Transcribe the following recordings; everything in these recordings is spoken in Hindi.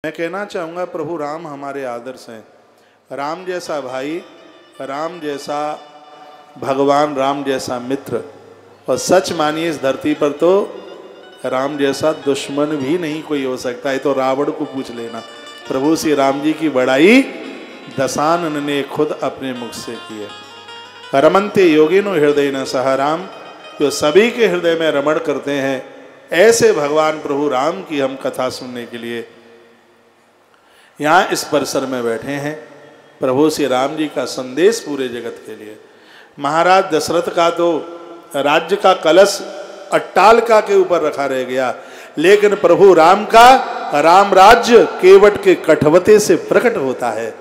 मैं कहना चाहूँगा प्रभु राम हमारे आदर्श हैं। राम जैसा भाई, राम जैसा भगवान, राम जैसा मित्र, और सच मानिए इस धरती पर तो राम जैसा दुश्मन भी नहीं कोई हो सकता है। तो रावण को पूछ लेना। प्रभु श्री राम जी की बड़ाई दशानन ने खुद अपने मुख से की है। रमन्ते योगिनो हृदय न सह राम, जो सभी के हृदय में रमण करते हैं, ऐसे भगवान प्रभु राम की हम कथा सुनने के लिए यहाँ इस परिसर में बैठे हैं। प्रभु श्री राम जी का संदेश पूरे जगत के लिए। महाराज दशरथ का तो राज्य का कलश अट्टालिका के ऊपर रखा रह गया, लेकिन प्रभु राम का राम राज्य केवट के कठवते से प्रकट होता है।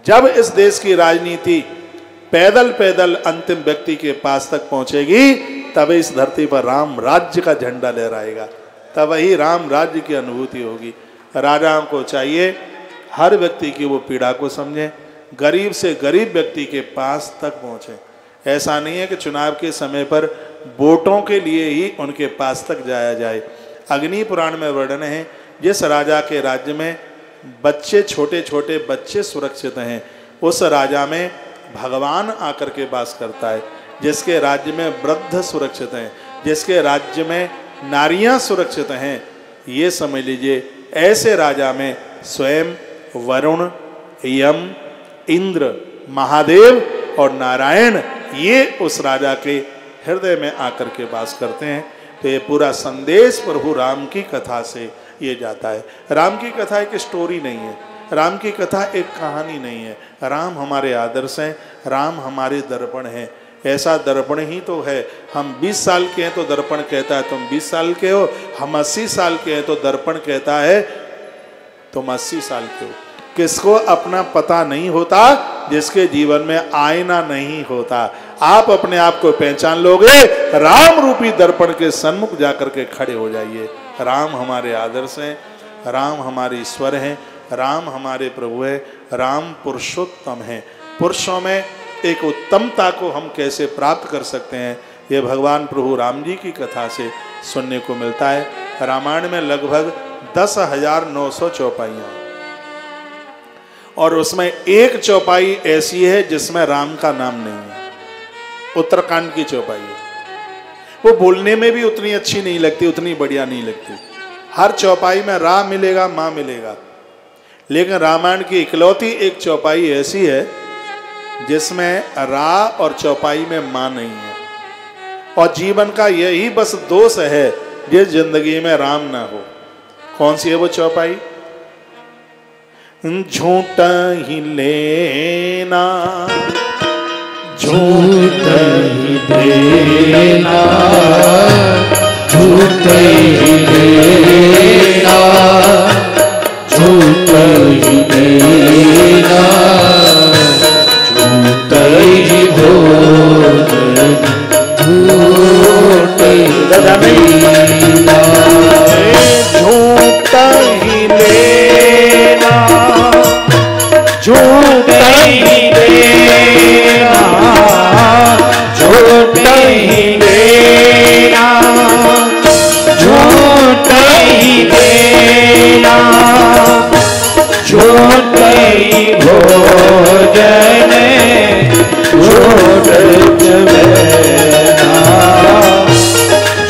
जब इस देश की राजनीति पैदल पैदल अंतिम व्यक्ति के पास तक पहुंचेगी, तब इस धरती पर राम राज्य का झंडा लहराएगा, तब ही राम राज्य की अनुभूति होगी। राजाओं को चाहिए हर व्यक्ति की वो पीड़ा को समझें, गरीब से गरीब व्यक्ति के पास तक पहुँचें। ऐसा नहीं है कि चुनाव के समय पर वोटों के लिए ही उनके पास तक जाया जाए। अग्नि पुराण में वर्णन है, जिस राजा के राज्य में बच्चे, छोटे छोटे बच्चे सुरक्षित हैं, उस राजा में भगवान आकर के वास करता है। जिसके राज्य में वृद्ध सुरक्षित हैं, जिसके राज्य में नारियां सुरक्षित हैं, ये समझ लीजिए ऐसे राजा में स्वयं वरुण, यम, इंद्र, महादेव और नारायण, ये उस राजा के हृदय में आकर के वास करते हैं। तो ये पूरा संदेश प्रभु राम की कथा से ये जाता है। राम की कथा एक स्टोरी नहीं है, राम की कथा एक कहानी नहीं है। राम हमारे आदर्श हैं, राम हमारे दर्पण हैं। ऐसा दर्पण ही तो है। हम 20 साल के हैं तो दर्पण कहता है तुम 20 साल के हो, हम 80 साल के हैं तो दर्पण कहता है तुम 80 साल के हो। किसको अपना पता नहीं होता? जिसके जीवन में आईना नहीं होता। आप अपने आप को पहचान लोगे, राम रूपी दर्पण के सन्मुख जाकर के खड़े हो जाइए। राम हमारे आदर्श हैं, राम हमारे ईश्वर हैं, राम हमारे प्रभु है, राम पुरुषोत्तम हैं। पुरुषों में एक उत्तमता को हम कैसे प्राप्त कर सकते हैं, ये भगवान प्रभु राम जी की कथा से सुनने को मिलता है। रामायण में लगभग 10,900 चौपाइयाँ, और उसमें एक चौपाई ऐसी है जिसमें राम का नाम नहीं है। उत्तरकांड की चौपाई है। वो बोलने में भी उतनी अच्छी नहीं लगती, उतनी बढ़िया नहीं लगती। हर चौपाई में रा मिलेगा, माँ मिलेगा, लेकिन रामायण की इकलौती एक चौपाई ऐसी है जिसमें रा और चौपाई में माँ नहीं है। और जीवन का यही बस दोष है जिस जिंदगी में राम ना हो। कौन सी है वो चौपाई? झूठ ही लेना, झूठ ही देना, झूठ ही लेना, झूठ ही देना, झूठ ही भोजन, झूठ ही देना, झूठ ही लेना, झूठ ही देना, झूठ ही देना, झूठ ही देना, झूठ ही भोजन, झूठ जमेना,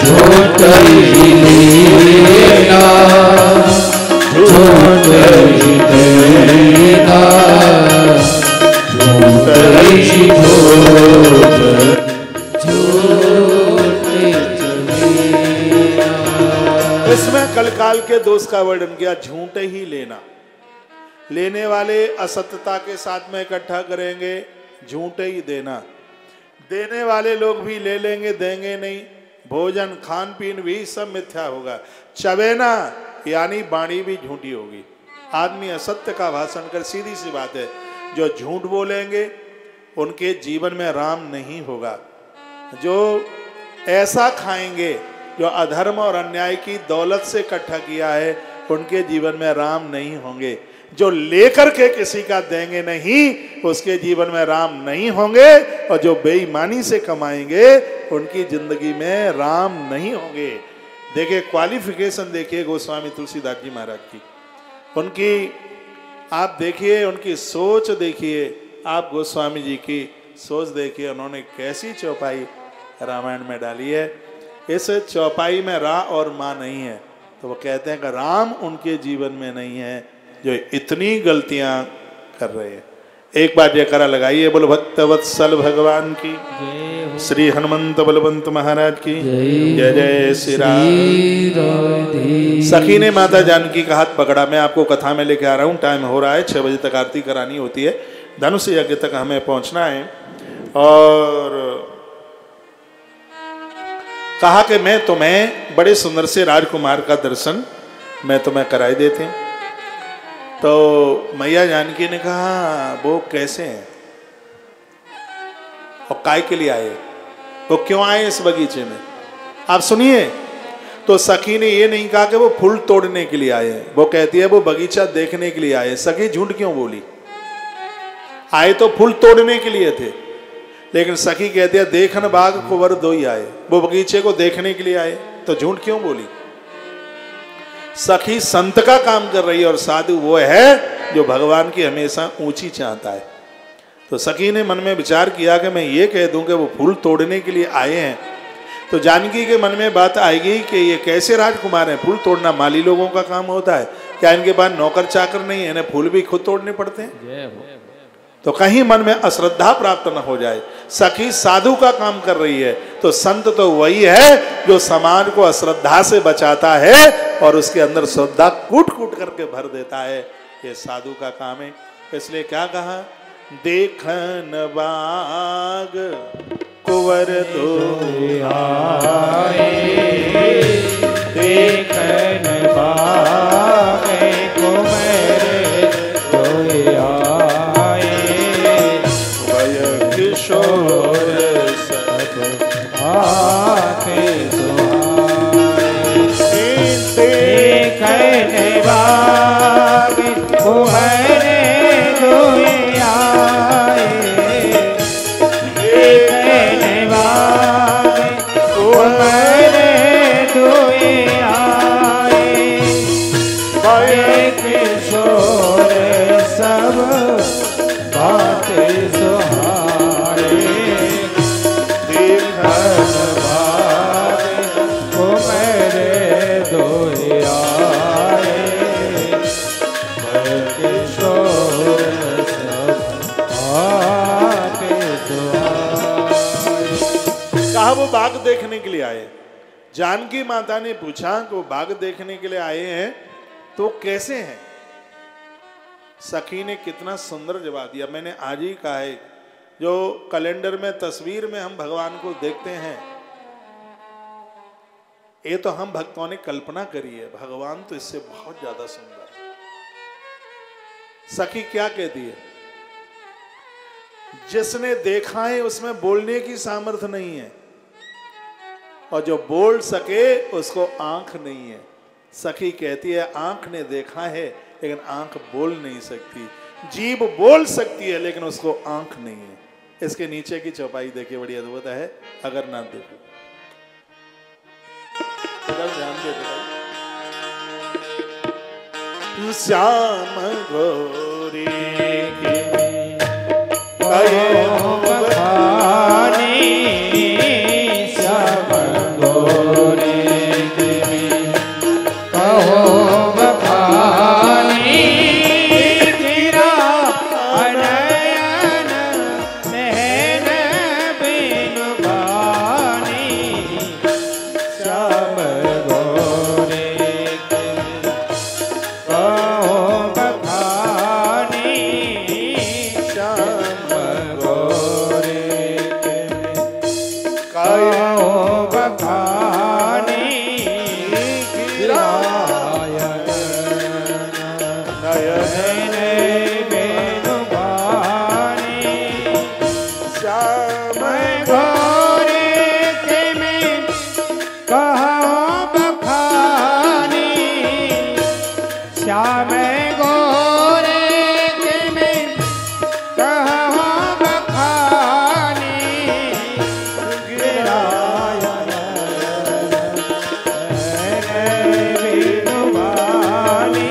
झूठ ही लेना, झूठ ही देना, झूठ ही भोजन, झूठ जमेना। इसमें कलकाल के दोष का वर्णन किया। झूठ ही लेना, लेने वाले असत्यता के साथ में इकट्ठा करेंगे, झूठ ही देना, देने वाले लोग भी ले लेंगे, देंगे नहीं। भोजन, खान पीन भी सब मिथ्या होगा। चवेना यानी वाणी भी झूठी होगी। आदमी असत्य का भाषण कर, सीधी सी बात है, जो झूठ बोलेंगे उनके जीवन में राम नहीं होगा। जो ऐसा खाएंगे जो अधर्म और अन्याय की दौलत से इकट्ठा किया है, उनके जीवन में राम नहीं होंगे। जो लेकर के किसी का देंगे नहीं, उसके जीवन में राम नहीं होंगे। और जो बेईमानी से कमाएंगे, उनकी जिंदगी में राम नहीं होंगे। देखिए क्वालिफिकेशन देखिए गोस्वामी तुलसीदास जी महाराज की। उनकी आप देखिए, उनकी सोच देखिए, आप गोस्वामी जी की सोच देखिए, उन्होंने कैसी चौपाई रामायण में डाली है। इस चौपाई में रा और माँ नहीं है, तो वो कहते हैं कि राम उनके जीवन में नहीं है जो इतनी गलतियां कर रहे हैं। एक बार जयकारा लगाइए, बोलो भक्तवत्सल भगवान की, श्री हनुमंत बलवंत महाराज की जय जय श्री राम। सखी ने माता जानकी का हाथ पकड़ा। मैं आपको कथा में लेके आ रहा हूँ, टाइम हो रहा है, 6 बजे तक आरती करानी होती है, धनुष यज्ञ तक हमें पहुंचना है। और कहा कि मैं तुम्हें बड़े सुंदर से राजकुमार का दर्शन मैं तुम्हें कराई देते हैं। तो मैया जानकी ने कहा वो कैसे हैं और काय के लिए आए, वो क्यों आए इस बगीचे में, आप सुनिए। तो सखी ने ये नहीं कहा कि वो फूल तोड़ने के लिए आए हैं, वो कहती है वो बगीचा देखने के लिए आए। सखी झूठ क्यों बोली, आए तो फूल तोड़ने के लिए थे, लेकिन सखी कहती है देखन बाग कुंवर दो ही आए, वो बगीचे को देखने के लिए आए, तो झूठ क्यों बोली। सखी संत का काम कर रही है और साधु वो है जो भगवान की हमेशा ऊंची चाहता है। तो सखी ने मन में विचार किया कि मैं ये कह दूं कि वो फूल तोड़ने के लिए आए हैं, तो जानकी के मन में बात आएगी कि ये कैसे राजकुमार हैं, फूल तोड़ना माली लोगों का काम होता है क्या, इनके पास नौकर चाकर नहीं है, इन्हें फूल भी खुद तोड़ने पड़ते हैं। तो कहीं मन में अश्रद्धा प्राप्त न हो जाए। सखी साधु का काम कर रही है, तो संत तो वही है जो समाज को अश्रद्धा से बचाता है और उसके अंदर श्रद्धा कूट कूट करके भर देता है, ये साधु का काम है। इसलिए क्या कहा, देखन बाग कुंवर दो आए, देखन बाग कुंवर दो आए, भय किशोर सब आते देखन बाग कुंवर दो आए, देखन बाग कुंवर दो आए, भय किशोर सब बातें सुहाए, देखन बाग कुंवर दो आए, भय किशोर सब बातें सुहाए। कहा वो बाग देखने के लिए आए। जानकी माता ने पूछा कि वो बाग देखने के लिए आए हैं तो कैसे हैं। सखी ने कितना सुंदर जवाब दिया। मैंने आज ही कहा है, जो कैलेंडर में तस्वीर में हम भगवान को देखते हैं, ये तो हम भक्तों ने कल्पना करी है, भगवान तो इससे बहुत ज्यादा सुंदर। सखी क्या कहती है, जिसने देखा है उसमें बोलने की सामर्थ्य नहीं है, और जो बोल सके उसको आंख नहीं है। सखी कहती है आंख ने देखा है लेकिन आंख बोल नहीं सकती, जीभ बोल सकती है लेकिन उसको आंख नहीं है। इसके नीचे की चौपाई देखिए, बड़ी अद्भुत है, अगर ना देखो ध्यान दे। श्याम गौरी श्याम गौरी कहो बखानी, गिरा अनयन नैन बिनु बानी, श्याम गौरी कहो बखानी, श्याम गौरी कहो बखानी, गिरा नयन बिनु बानी, श्याम गौरी में कहो बखानी, श्याम गौरी में कहो बखानी, गिरा नयन बिनु बानी,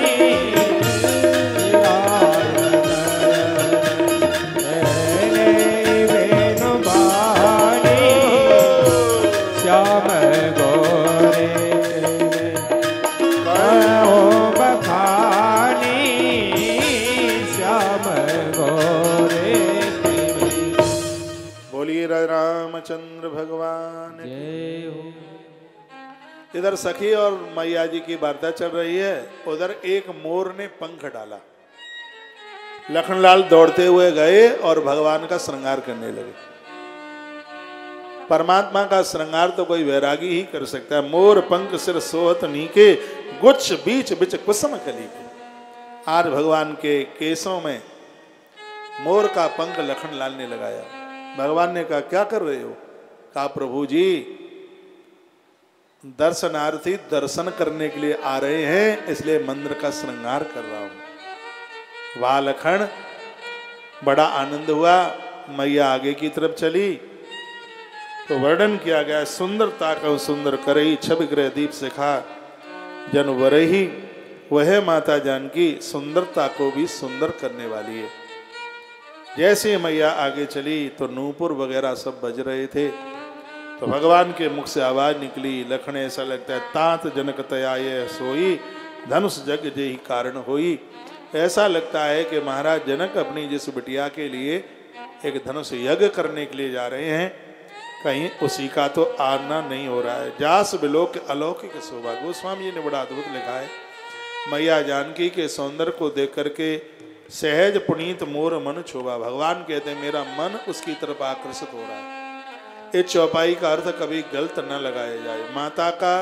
इधर सखी और मैया जी की वार्ता चल रही है, उधर एक मोर ने पंख डाला। लखनलाल दौड़ते हुए गए और भगवान का श्रृंगार करने लगे। परमात्मा का श्रृंगार तो कोई वैरागी ही कर सकता है। मोर पंख सिर सोहत नीके, गुच्छ बीच बिच कुसुम कली के। आज भगवान के केसों में मोर का पंख लखनलाल ने लगाया। भगवान ने कहा क्या कर रहे हो? कहा प्रभु जी दर्शनार्थी दर्शन करने के लिए आ रहे हैं, इसलिए मंदिर का श्रृंगार कर रहा हूं। वाह लखन, बड़ा आनंद हुआ। मैया आगे की तरफ चली तो वर्णन किया गया, सुंदरता का सुंदर करई छवि ग्रह दीप सिखा जन वरही। वह माता जानकी सुंदरता को भी सुंदर करने वाली है। जैसे मैया आगे चली तो नूपुर वगैरह सब बज रहे थे, तो भगवान के मुख से आवाज निकली। लखन ऐसा लगता है तात जनक तयाये सोई, धनुष जग जेहि कारण होई। ऐसा लगता है कि महाराज जनक अपनी जिस बिटिया के लिए एक धनुष यज्ञ करने के लिए जा रहे हैं, कहीं उसी का तो आना नहीं हो रहा है। जास बिलोक अलौकिक शोभा। गोस्वामी जी ने बड़ा अद्भुत लिखा है, मैया जानकी के सौंदर्य को देख करके सहज पुनीत मोर मन क्षोभा। भगवान कहते हैं मेरा मन उसकी तरफ आकर्षित हो रहा है। इस चौपाई का अर्थ कभी गलत न लगाया जाए। माता का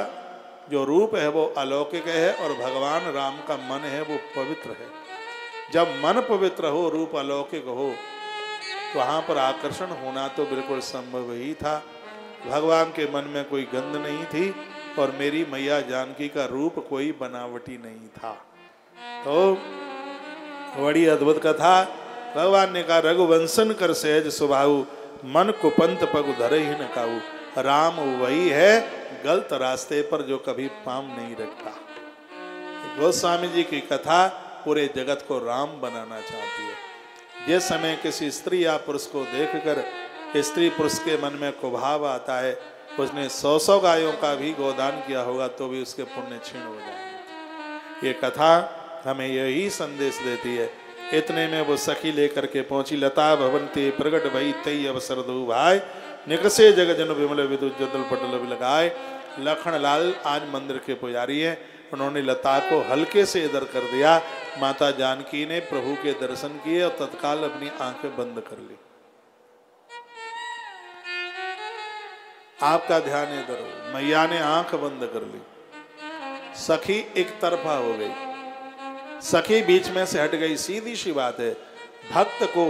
जो रूप है वो अलौकिक है और भगवान राम का मन है वो पवित्र है। जब मन पवित्र हो, रूप अलौकिक हो, तो वहाँ पर आकर्षण होना तो बिल्कुल संभव ही था। भगवान के मन में कोई गंध नहीं थी और मेरी मैया जानकी का रूप कोई बनावटी नहीं था। तो बड़ी अद्भुत कथा। भगवान ने कहा रघुवंशन कर सहज स्वभाव, मन को पंत पग धरे ही न काऊ। राम वही है गलत रास्ते पर जो कभी पांव नहीं रखता। गोस्वामी जी की कथा पूरे जगत को राम बनाना चाहती है। जिस समय किसी स्त्री या पुरुष को देखकर स्त्री पुरुष के मन में कुभाव आता है, उसने 100 गायों का भी गोदान किया होगा तो भी उसके पुण्य क्षीण हो जाएंगे। ये कथा हमें यही संदेश देती है। इतने में वो सखी लेकर के पहुंची। लता भवंती प्रगट भई तई अवसर दो भाई, निकसे जग जन विमल विद्युत जदल पटल लगाए। लखनलाल आज मंदिर के पुजारी हैं। उन्होंने लता को हल्के से इधर कर दिया। माता जानकी ने प्रभु के दर्शन किए और तत्काल अपनी आंखें बंद कर ली। आपका ध्यान इधर हो। मैया ने आंख बंद कर ली। सखी एक तरफा हो गई, सखी बीच में से हट गई। सीधी सी बात है, भक्त को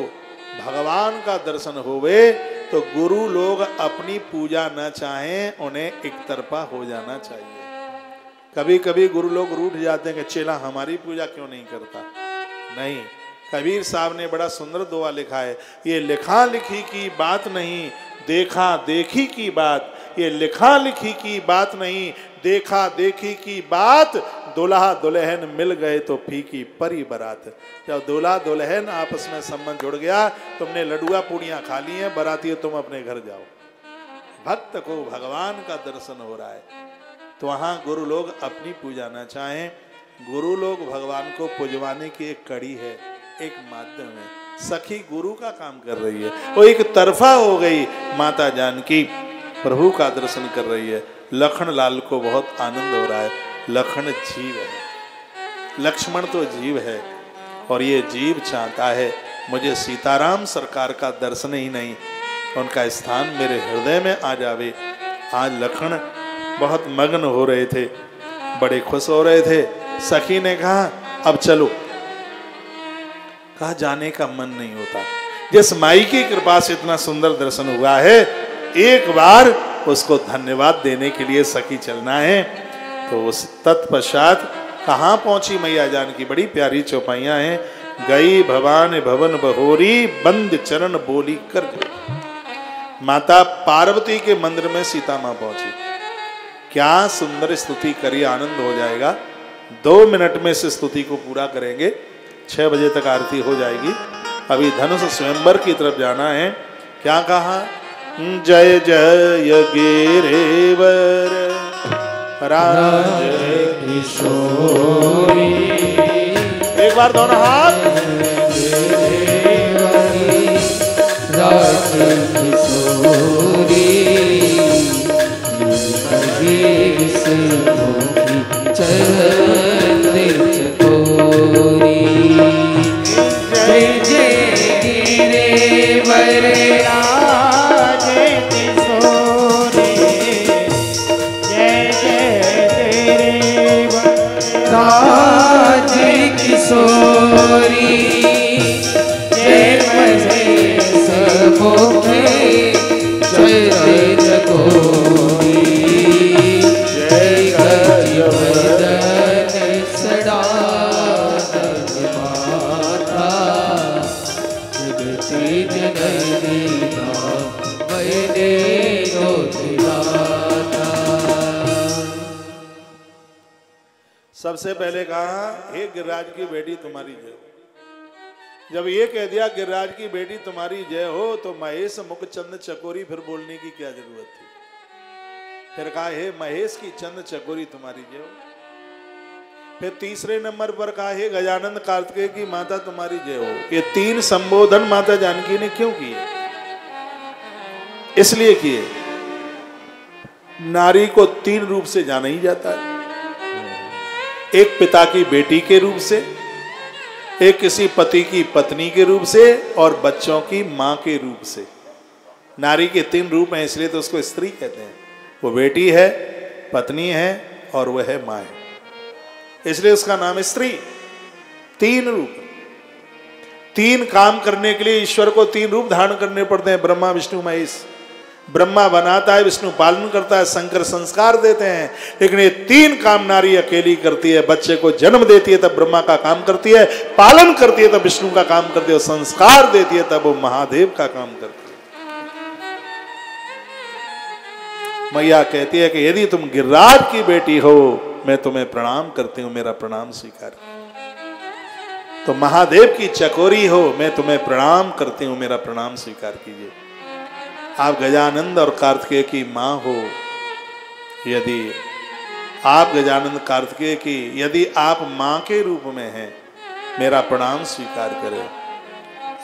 भगवान का दर्शन होवे तो गुरु लोग अपनी पूजा न चाहें, उन्हें एक तरफा हो जाना चाहिए। कभी कभी गुरु लोग रूठ जाते हैं कि चेला हमारी पूजा क्यों नहीं करता। नहीं, कबीर साहब ने बड़ा सुंदर दुआ लिखा है, ये लिखा लिखी की बात नहीं, देखा देखी की बात। ये लिखा लिखी की बात नहीं, देखा देखी की बात। दुल्हा दुल्हन मिल गए तो फीकी परी बरात। जब दूल्हा दुल्हन आपस में संबंध जुड़ गया, तुमने लडुआ पूड़ियां खा ली हैं, बराती हो तुम अपने घर जाओ। भक्त को भगवान का दर्शन हो रहा है तो वहां गुरु लोग अपनी पूजा ना चाहें। गुरु लोग भगवान को पुजवाने की एक कड़ी है, एक माध्यम है। सखी गुरु का काम कर रही है, वो एक तरफा हो गई। माता जानकी प्रभु का दर्शन कर रही है। लखनलाल को बहुत आनंद हो रहा है। लखन जीव है, लक्ष्मण तो जीव है और ये जीव चाहता है मुझे सीताराम सरकार का दर्शन ही नहीं, उनका स्थान मेरे हृदय में आ जावे। आज लखन बहुत मग्न हो रहे थे, बड़े खुश हो रहे थे। सखी ने कहा अब चलो। कहा जाने का मन नहीं होता। जिस माई की कृपा से इतना सुंदर दर्शन हुआ है, एक बार उसको धन्यवाद देने के लिए सखी चलना है। तो उस तत्पश्चात कहाँ पहुंची मैया जानकी? बड़ी प्यारी चौपाइयां हैं। गई भवान भवन बहोरी, बंद चरण बोली कर गई। माता पार्वती के मंदिर में सीता माँ पहुंची। क्या सुंदर स्तुति करी, आनंद हो जाएगा। 2 मिनट में इस स्तुति को पूरा करेंगे। 6 बजे तक आरती हो जाएगी। अभी धनुष स्वयंवर की तरफ जाना है। क्या कहा? जय जय गिरिवर राज किशोरी। एक बार दोनों हाथ। राज किशोरी जय जय गिरिवर राज किशोरी जय जय राज किशोरी जय महेश मुखे जय जगोरी जय गजवदन सदानंद माता जगती जननी मैंने ज्योतिदाता। सबसे पहले कहा हे गिरिराज की बेटी तुम्हारी जय हो। जब ये कह दिया गिरिराज की बेटी तुम्हारी जय हो तो महेश मुखचंद चकोरी फिर बोलने की क्या जरूरत थी। फिर कहा हे महेश की चंद चकोरी तुम्हारी जय हो। फिर तीसरे नंबर पर कहा हे गजानंद कार्तिकेय की माता तुम्हारी जय हो। ये तीन संबोधन माता जानकी ने क्यों किए? इसलिए किए नारी को तीन रूप से जाना ही जाता है। एक पिता की बेटी के रूप से, एक किसी पति की पत्नी के रूप से और बच्चों की मां के रूप से। नारी के तीन रूप हैं इसलिए तो उसको स्त्री कहते हैं। वो बेटी है, पत्नी है और वह है मां है, इसलिए उसका नाम है स्त्री। तीन रूप, तीन काम करने के लिए ईश्वर को तीन रूप धारण करने पड़ते हैं, ब्रह्मा विष्णु महेश। ब्रह्मा बनाता है, विष्णु पालन करता है, शंकर संस्कार देते हैं, लेकिन ये तीन काम नारी अकेली करती है। बच्चे को जन्म देती है तब ब्रह्मा का काम करती है, पालन करती है तब विष्णु का काम करती है, संस्कार देती है तब वो महादेव का काम करती है। मैया कहती है कि यदि तुम गिरिराज की बेटी हो मैं तुम्हें प्रणाम करती हूं, मेरा प्रणाम स्वीकार। तो महादेव की चकोरी हो मैं तुम्हें प्रणाम करती हूं, मेरा प्रणाम स्वीकार कीजिए। आप गजानंद और कार्तिकेय की मां हो, यदि आप गजानंद कार्तिकेय की यदि आप मां के रूप में हैं मेरा प्रणाम स्वीकार करें।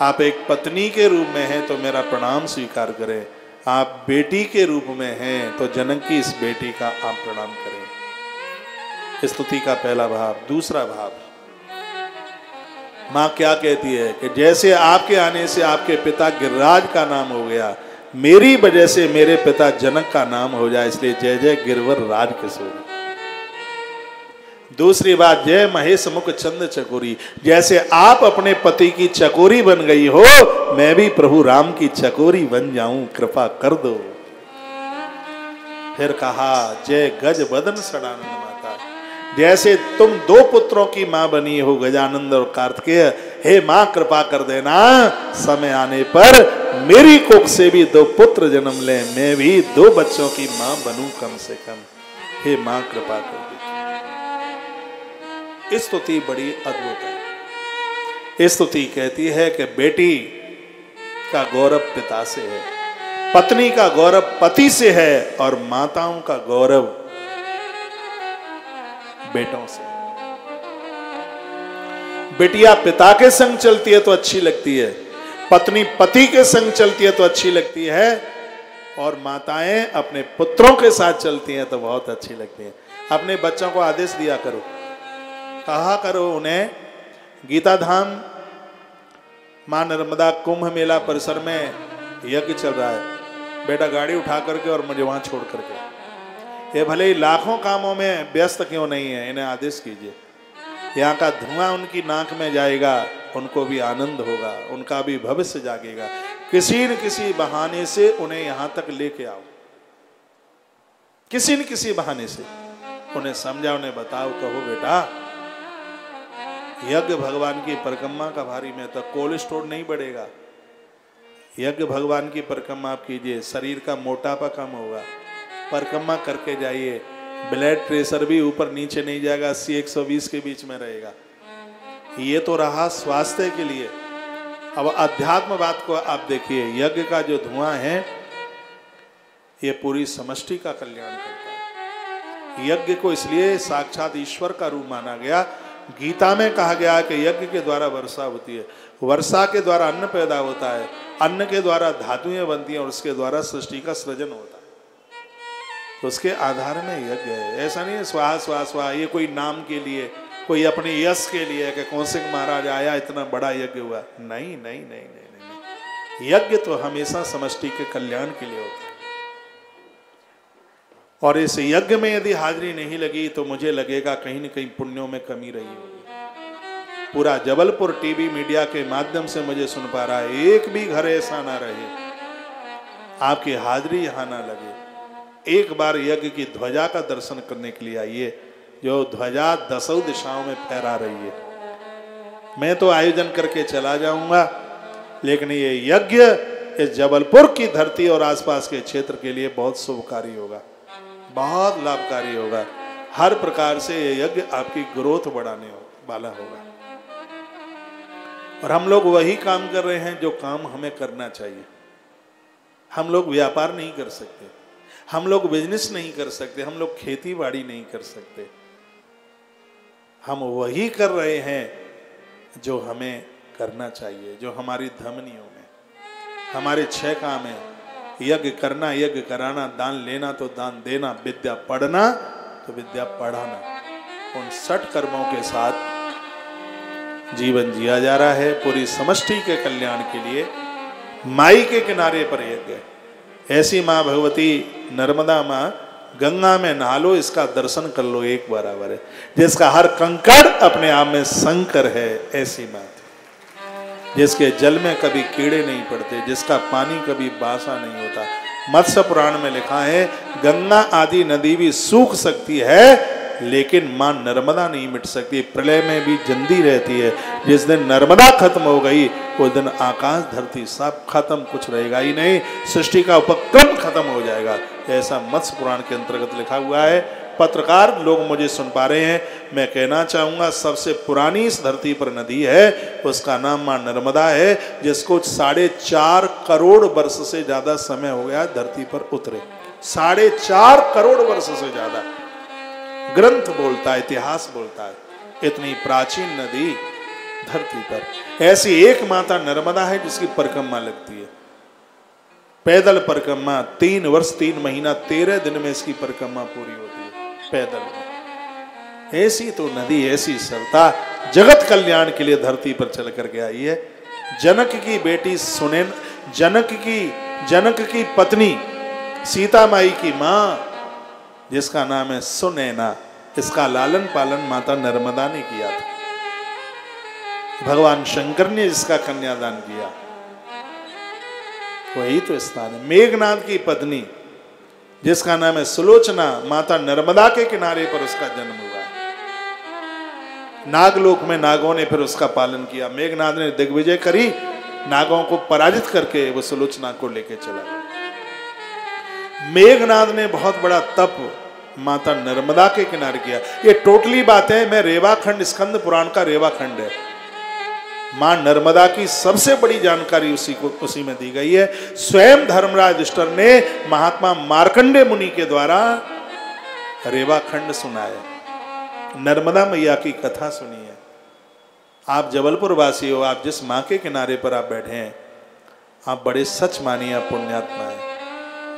आप एक पत्नी के रूप में हैं तो मेरा प्रणाम स्वीकार करें। आप बेटी के रूप में हैं तो जनक की इस बेटी का आप प्रणाम करें। स्तुति का पहला भाव। दूसरा भाव, मां क्या कहती है कि जैसे आपके आने से आपके पिता गिरिराज का नाम हो गया, मेरी वजह से मेरे पिता जनक का नाम हो जाए, इसलिए जय जय गिरवर राज किशोरी। दूसरी बात, जय महेश मुख चंद चकोरी। जैसे आप अपने पति की चकोरी बन गई हो मैं भी प्रभु राम की चकोरी बन जाऊं, कृपा कर दो। फिर कहा जय गज बदन सदानंद माता। जैसे तुम दो पुत्रों की मां बनी हो गजानंद और कार्तिकेय, हे मां कृपा कर देना समय आने पर मेरी कोख से भी दो पुत्र जन्म ले, मैं भी दो बच्चों की मां बनूं कम से कम। हे मां कृपा कर दे। इस स्तुति बड़ी अद्भुत है। इस स्तुति कहती है कि बेटी का गौरव पिता से है, पत्नी का गौरव पति से है और माताओं का गौरव बेटों से। बेटियां पिता के संग चलती है तो अच्छी लगती है, पत्नी पति के संग चलती है तो अच्छी लगती है, और माताएं अपने पुत्रों के साथ चलती हैं तो बहुत अच्छी लगती हैं। अपने बच्चों को आदेश दिया करो, कहा करो उन्हें, गीता धाम मां नर्मदा कुंभ मेला परिसर में यज्ञ चल रहा है, बेटा गाड़ी उठा करके और मुझे वहां छोड़ करके। ये भले ही लाखों कामों में व्यस्त क्यों नहीं है, इन्हें आदेश कीजिए। यहाँ का धुआं उनकी नाक में जाएगा, उनको भी आनंद होगा, उनका भी भविष्य जागेगा। किसी न किसी बहाने से उन्हें यहाँ तक लेके आओ, किसी न किसी बहाने से उन्हें समझाओ, उन्हें बताओ, कहो बेटा यज्ञ भगवान की परिक्रमा का भारी में तो कोल्ड स्टोर नहीं बढ़ेगा। यज्ञ भगवान की परिक्रमा आप कीजिए, शरीर का मोटापा कम होगा। परिक्रमा करके जाइए, ब्लड प्रेशर भी ऊपर नीचे नहीं जाएगा, 80-120 के बीच में रहेगा। ये तो रहा स्वास्थ्य के लिए। अब अध्यात्म बात को आप देखिए, यज्ञ का जो धुआं है ये पूरी समष्टि का कल्याण करता है। यज्ञ को इसलिए साक्षात ईश्वर का रूप माना गया। गीता में कहा गया कि यज्ञ के द्वारा वर्षा होती है, वर्षा के द्वारा अन्न पैदा होता है, अन्न के द्वारा धातुएं बनती हैं और उसके द्वारा सृष्टि का सृजन होता है। तो उसके आधार में यज्ञ है। ऐसा नहीं है स्वाहा स्वाहा स्वाहा, ये कोई नाम के लिए, कोई अपने यश के लिए कि कौशिक महाराज आया इतना बड़ा यज्ञ हुआ, नहीं नहीं नहीं नहीं नहीं, यज्ञ तो हमेशा समष्टि के कल्याण के लिए होता है। और इस यज्ञ में यदि हाजिरी नहीं लगी तो मुझे लगेगा कहीं न कहीं पुण्यों में कमी रही होगी। पूरा जबलपुर टीवी मीडिया के माध्यम से मुझे सुन पा रहा है, एक भी घर ऐसा ना रहे आपकी हाजिरी यहां ना लगे। एक बार यज्ञ की ध्वजा का दर्शन करने के लिए आइए, जो ध्वजा 10 दिशाओं में फहरा रही है। मैं तो आयोजन करके चला जाऊंगा, लेकिन ये यज्ञ इस जबलपुर की धरती और आसपास के क्षेत्र के लिए बहुत शुभकारी होगा, बहुत लाभकारी होगा। हर प्रकार से ये यज्ञ आपकी ग्रोथ बढ़ाने वाला होगा। और हम लोग वही काम कर रहे हैं जो काम हमें करना चाहिए। हम लोग व्यापार नहीं कर सकते, हम लोग बिजनेस नहीं कर सकते, हम लोग खेती बाड़ी नहीं कर सकते। हम वही कर रहे हैं जो हमें करना चाहिए, जो हमारी धमनियों में हमारे 6 काम है। यज्ञ करना, यज्ञ कराना, दान लेना तो दान देना, विद्या पढ़ना तो विद्या पढ़ाना। उन 60 कर्मों के साथ जीवन जिया जा रहा है पूरी समष्टि के कल्याण के लिए। माई के किनारे पर यज्ञ, ऐसी माँ भगवती नर्मदा माँ गंगा में नहा लो, इसका दर्शन कर लो, एक बराबर है। जिसका हर कंकड़ अपने आप में शंकर है, ऐसी माँ जिसके जल में कभी कीड़े नहीं पड़ते, जिसका पानी कभी बासा नहीं होता। मत्स्य पुराण में लिखा है गंगा आदि नदी भी सूख सकती है लेकिन मां नर्मदा नहीं मिट सकती, प्रलय में भी जिंदी रहती है। जिस दिन नर्मदा खत्म हो गई उस दिन आकाश धरती सब खत्म, कुछ रहेगा ही नहीं, सृष्टि का उपक्रम खत्म हो जाएगा। ऐसा मत्स्य पुराण के अंतर्गत लिखा हुआ है। पत्रकार लोग मुझे सुन पा रहे हैं, मैं कहना चाहूंगा सबसे पुरानी इस धरती पर नदी है, उसका नाम मां नर्मदा है, जिसको 4.5 करोड़ वर्ष से ज्यादा समय हो गया धरती पर उतरे। 4.5 करोड़ वर्ष से ज्यादा ग्रंथ बोलता है, इतिहास बोलता है, इतनी प्राचीन नदी धरती पर। ऐसी एक माता नर्मदा है जिसकी परिक्रमा लगती है, पैदल परिक्रमा 3 वर्ष 3 महीना 13 दिन में इसकी परिक्रमा पूरी होती है पैदल। ऐसी तो नदी, ऐसी सविता जगत कल्याण के लिए धरती पर चल करके आई है। जनक की बेटी सुनैना, जनक की पत्नी सीता माई की माँ जिसका नाम है सुनैना, इसका लालन पालन माता नर्मदा ने किया था। भगवान शंकर ने इसका कन्यादान किया, वही तो स्थान है। मेघनाद की पत्नी जिसका नाम है सुलोचना, माता नर्मदा के किनारे पर उसका जन्म हुआ। नागलोक में नागों ने फिर उसका पालन किया। मेघनाद ने दिग्विजय करी, नागों को पराजित करके वो सुलोचना को लेके चला गया। मेघनाद ने बहुत बड़ा तप माता नर्मदा के किनारे किया। ये टोटली बात है, मैं रेवाखंड, स्कंद पुराण का रेवाखंड है। मां नर्मदा की सबसे बड़ी जानकारी उसी में दी गई है। स्वयं धर्मराज युधिष्ठिर ने महात्मा मार्कंडेय मुनि के द्वारा रेवाखंड सुनाया, नर्मदा मैया की कथा सुनी है। आप जबलपुर वासी हो, आप जिस मां के किनारे पर आप बैठे हैं, आप बड़े सच मानिए, आप पुण्यात्मा है।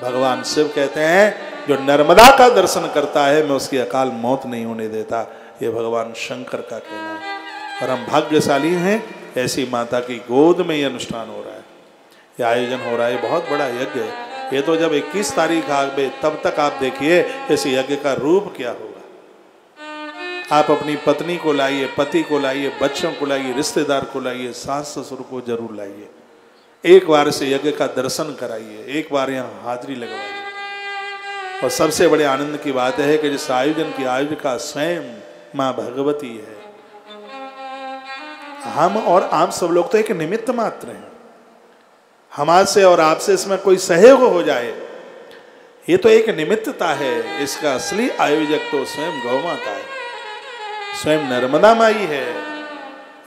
भगवान शिव कहते हैं जो नर्मदा का दर्शन करता है मैं उसकी अकाल मौत नहीं होने देता, ये भगवान शंकर का कहना है। और हम भाग्यशाली हैं, ऐसी माता की गोद में ये अनुष्ठान हो रहा है, ये आयोजन हो रहा है, बहुत बड़ा यज्ञ है। ये तो जब 21 तारीख आ गई तब तक आप देखिए इस यज्ञ का रूप क्या होगा। आप अपनी पत्नी को लाइए, पति को लाइए, बच्चों को लाइए, रिश्तेदार को लाइए, सास ससुर को जरूर लाइए। एक बार से यज्ञ का दर्शन कराइए, एक बार यहाँ हाजिरी लगवाइए। और सबसे बड़े आनंद की बात है कि जिस आयोजन की आयोजिका स्वयं माँ भगवती है। हम और आप सब लोग तो एक निमित्त मात्र हैं। हमारे और आपसे इसमें कोई सहयोग हो जाए, ये तो एक निमित्तता है। इसका असली आयोजक तो स्वयं गौ माता है, स्वयं नर्मदा माई है।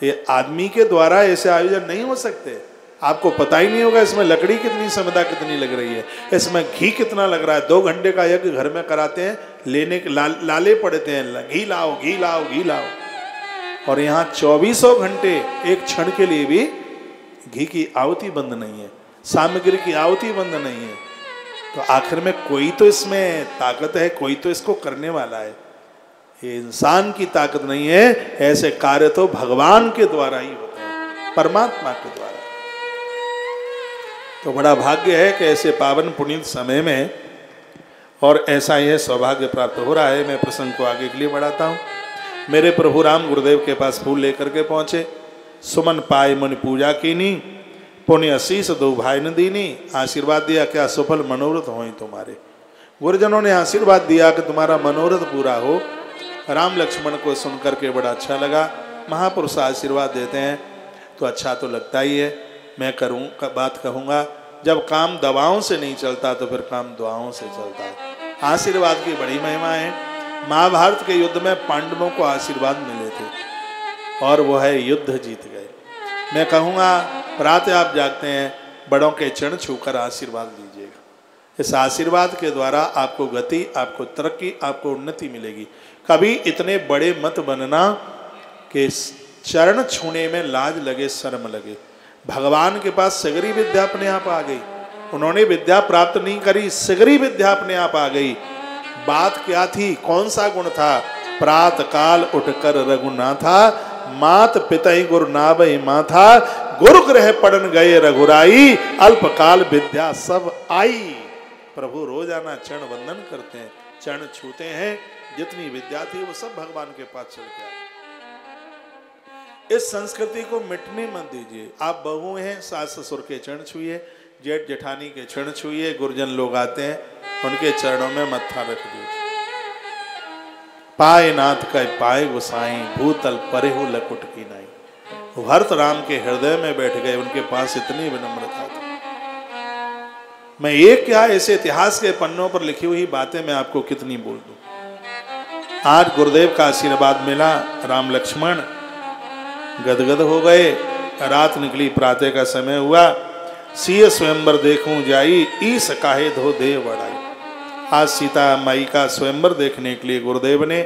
ये आदमी के द्वारा ऐसे आयोजन नहीं हो सकते। आपको पता ही नहीं होगा इसमें लकड़ी कितनी, संविदा कितनी लग रही है, इसमें घी कितना लग रहा है। 2 घंटे का यज्ञ घर में कराते हैं, लेने के लाले पड़ते हैं, घी लाओ घी लाओ घी लाओ। और यहाँ 24 घंटे एक क्षण के लिए भी घी की आहुति बंद नहीं है, सामग्री की आहुति बंद नहीं है। तो आखिर में कोई तो इसमें ताकत है, कोई तो इसको करने वाला है। ये इंसान की ताकत नहीं है, ऐसे कार्य तो भगवान के द्वारा ही होते हैं, परमात्मा के द्वारा। तो बड़ा भाग्य है कि ऐसे पावन पुनीत समय में, और ऐसा यह सौभाग्य प्राप्त हो रहा है। मैं प्रसंग को आगे के लिए बढ़ाता हूँ। मेरे प्रभु राम गुरुदेव के पास फूल लेकर के पहुँचे। सुमन पाए मुनि पूजा कीनी, पुण्य आशीष दो भाई न दीनी। आशीर्वाद दिया, क्या सफल मनोरथ हों तुम्हारे। गुरुजनों ने आशीर्वाद दिया कि तुम्हारा मनोरथ पूरा हो। राम लक्ष्मण को सुन करके बड़ा अच्छा लगा। महापुरुष आशीर्वाद देते हैं तो अच्छा तो लगता ही है। मैं बात कहूँगा, जब काम दवाओं से नहीं चलता तो फिर काम दुआओं से चलता है। आशीर्वाद की बड़ी महिमा है। महाभारत के युद्ध में पांडवों को आशीर्वाद मिले थे और वो है युद्ध जीत गए। मैं कहूँगा, प्रातः आप जागते हैं, बड़ों के चरण छूकर आशीर्वाद लीजिएगा। इस आशीर्वाद के द्वारा आपको गति, आपको तरक्की, आपको उन्नति मिलेगी। कभी इतने बड़े मत बनना कि चरण छूने में लाज लगे, शर्म लगे। भगवान के पास सगरी विद्या अपने आप आ गई। उन्होंने विद्या प्राप्त नहीं करी, सगरी विद्या अपने आप आ गई। बात क्या थी, कौन सा गुण था? प्रात काल उठकर रघुनाथा, मात पिता गुरु नाभि माथा। गुरु गृह पढ़न गए रघुराई, अल्पकाल विद्या सब आई। प्रभु रोजाना चरण वंदन करते हैं, चरण छूते हैं। जितनी विद्या थी वो सब भगवान के पास चल के आई। इस संस्कृति को मिटने मत दीजिए। आप बहू हैं, सास ससुर के चरण छुइए, जेठ जेठानी के चरण छुइए। गुरुजन लोग आते हैं, उनके चरणों में मत्था रख दीजिए। पाए नाथ का पाए गोसाई, भूतल परे हो लकुट की नाई। भरत राम के हृदय में बैठ गए, उनके पास इतनी विनम्रता थी। मैं एक क्या, ऐसे इतिहास के पन्नों पर लिखी हुई बातें मैं आपको कितनी बोल दूं। आज गुरुदेव का आशीर्वाद मिला। राम लक्ष्मण गदगद हो गए। रात निकली, प्रातः का समय हुआ। सिय स्वयंवर देखूं जाई, ईस काहे धो दे बढ़ाई। आज सीता माई का स्वयंवर देखने के लिए गुरुदेव ने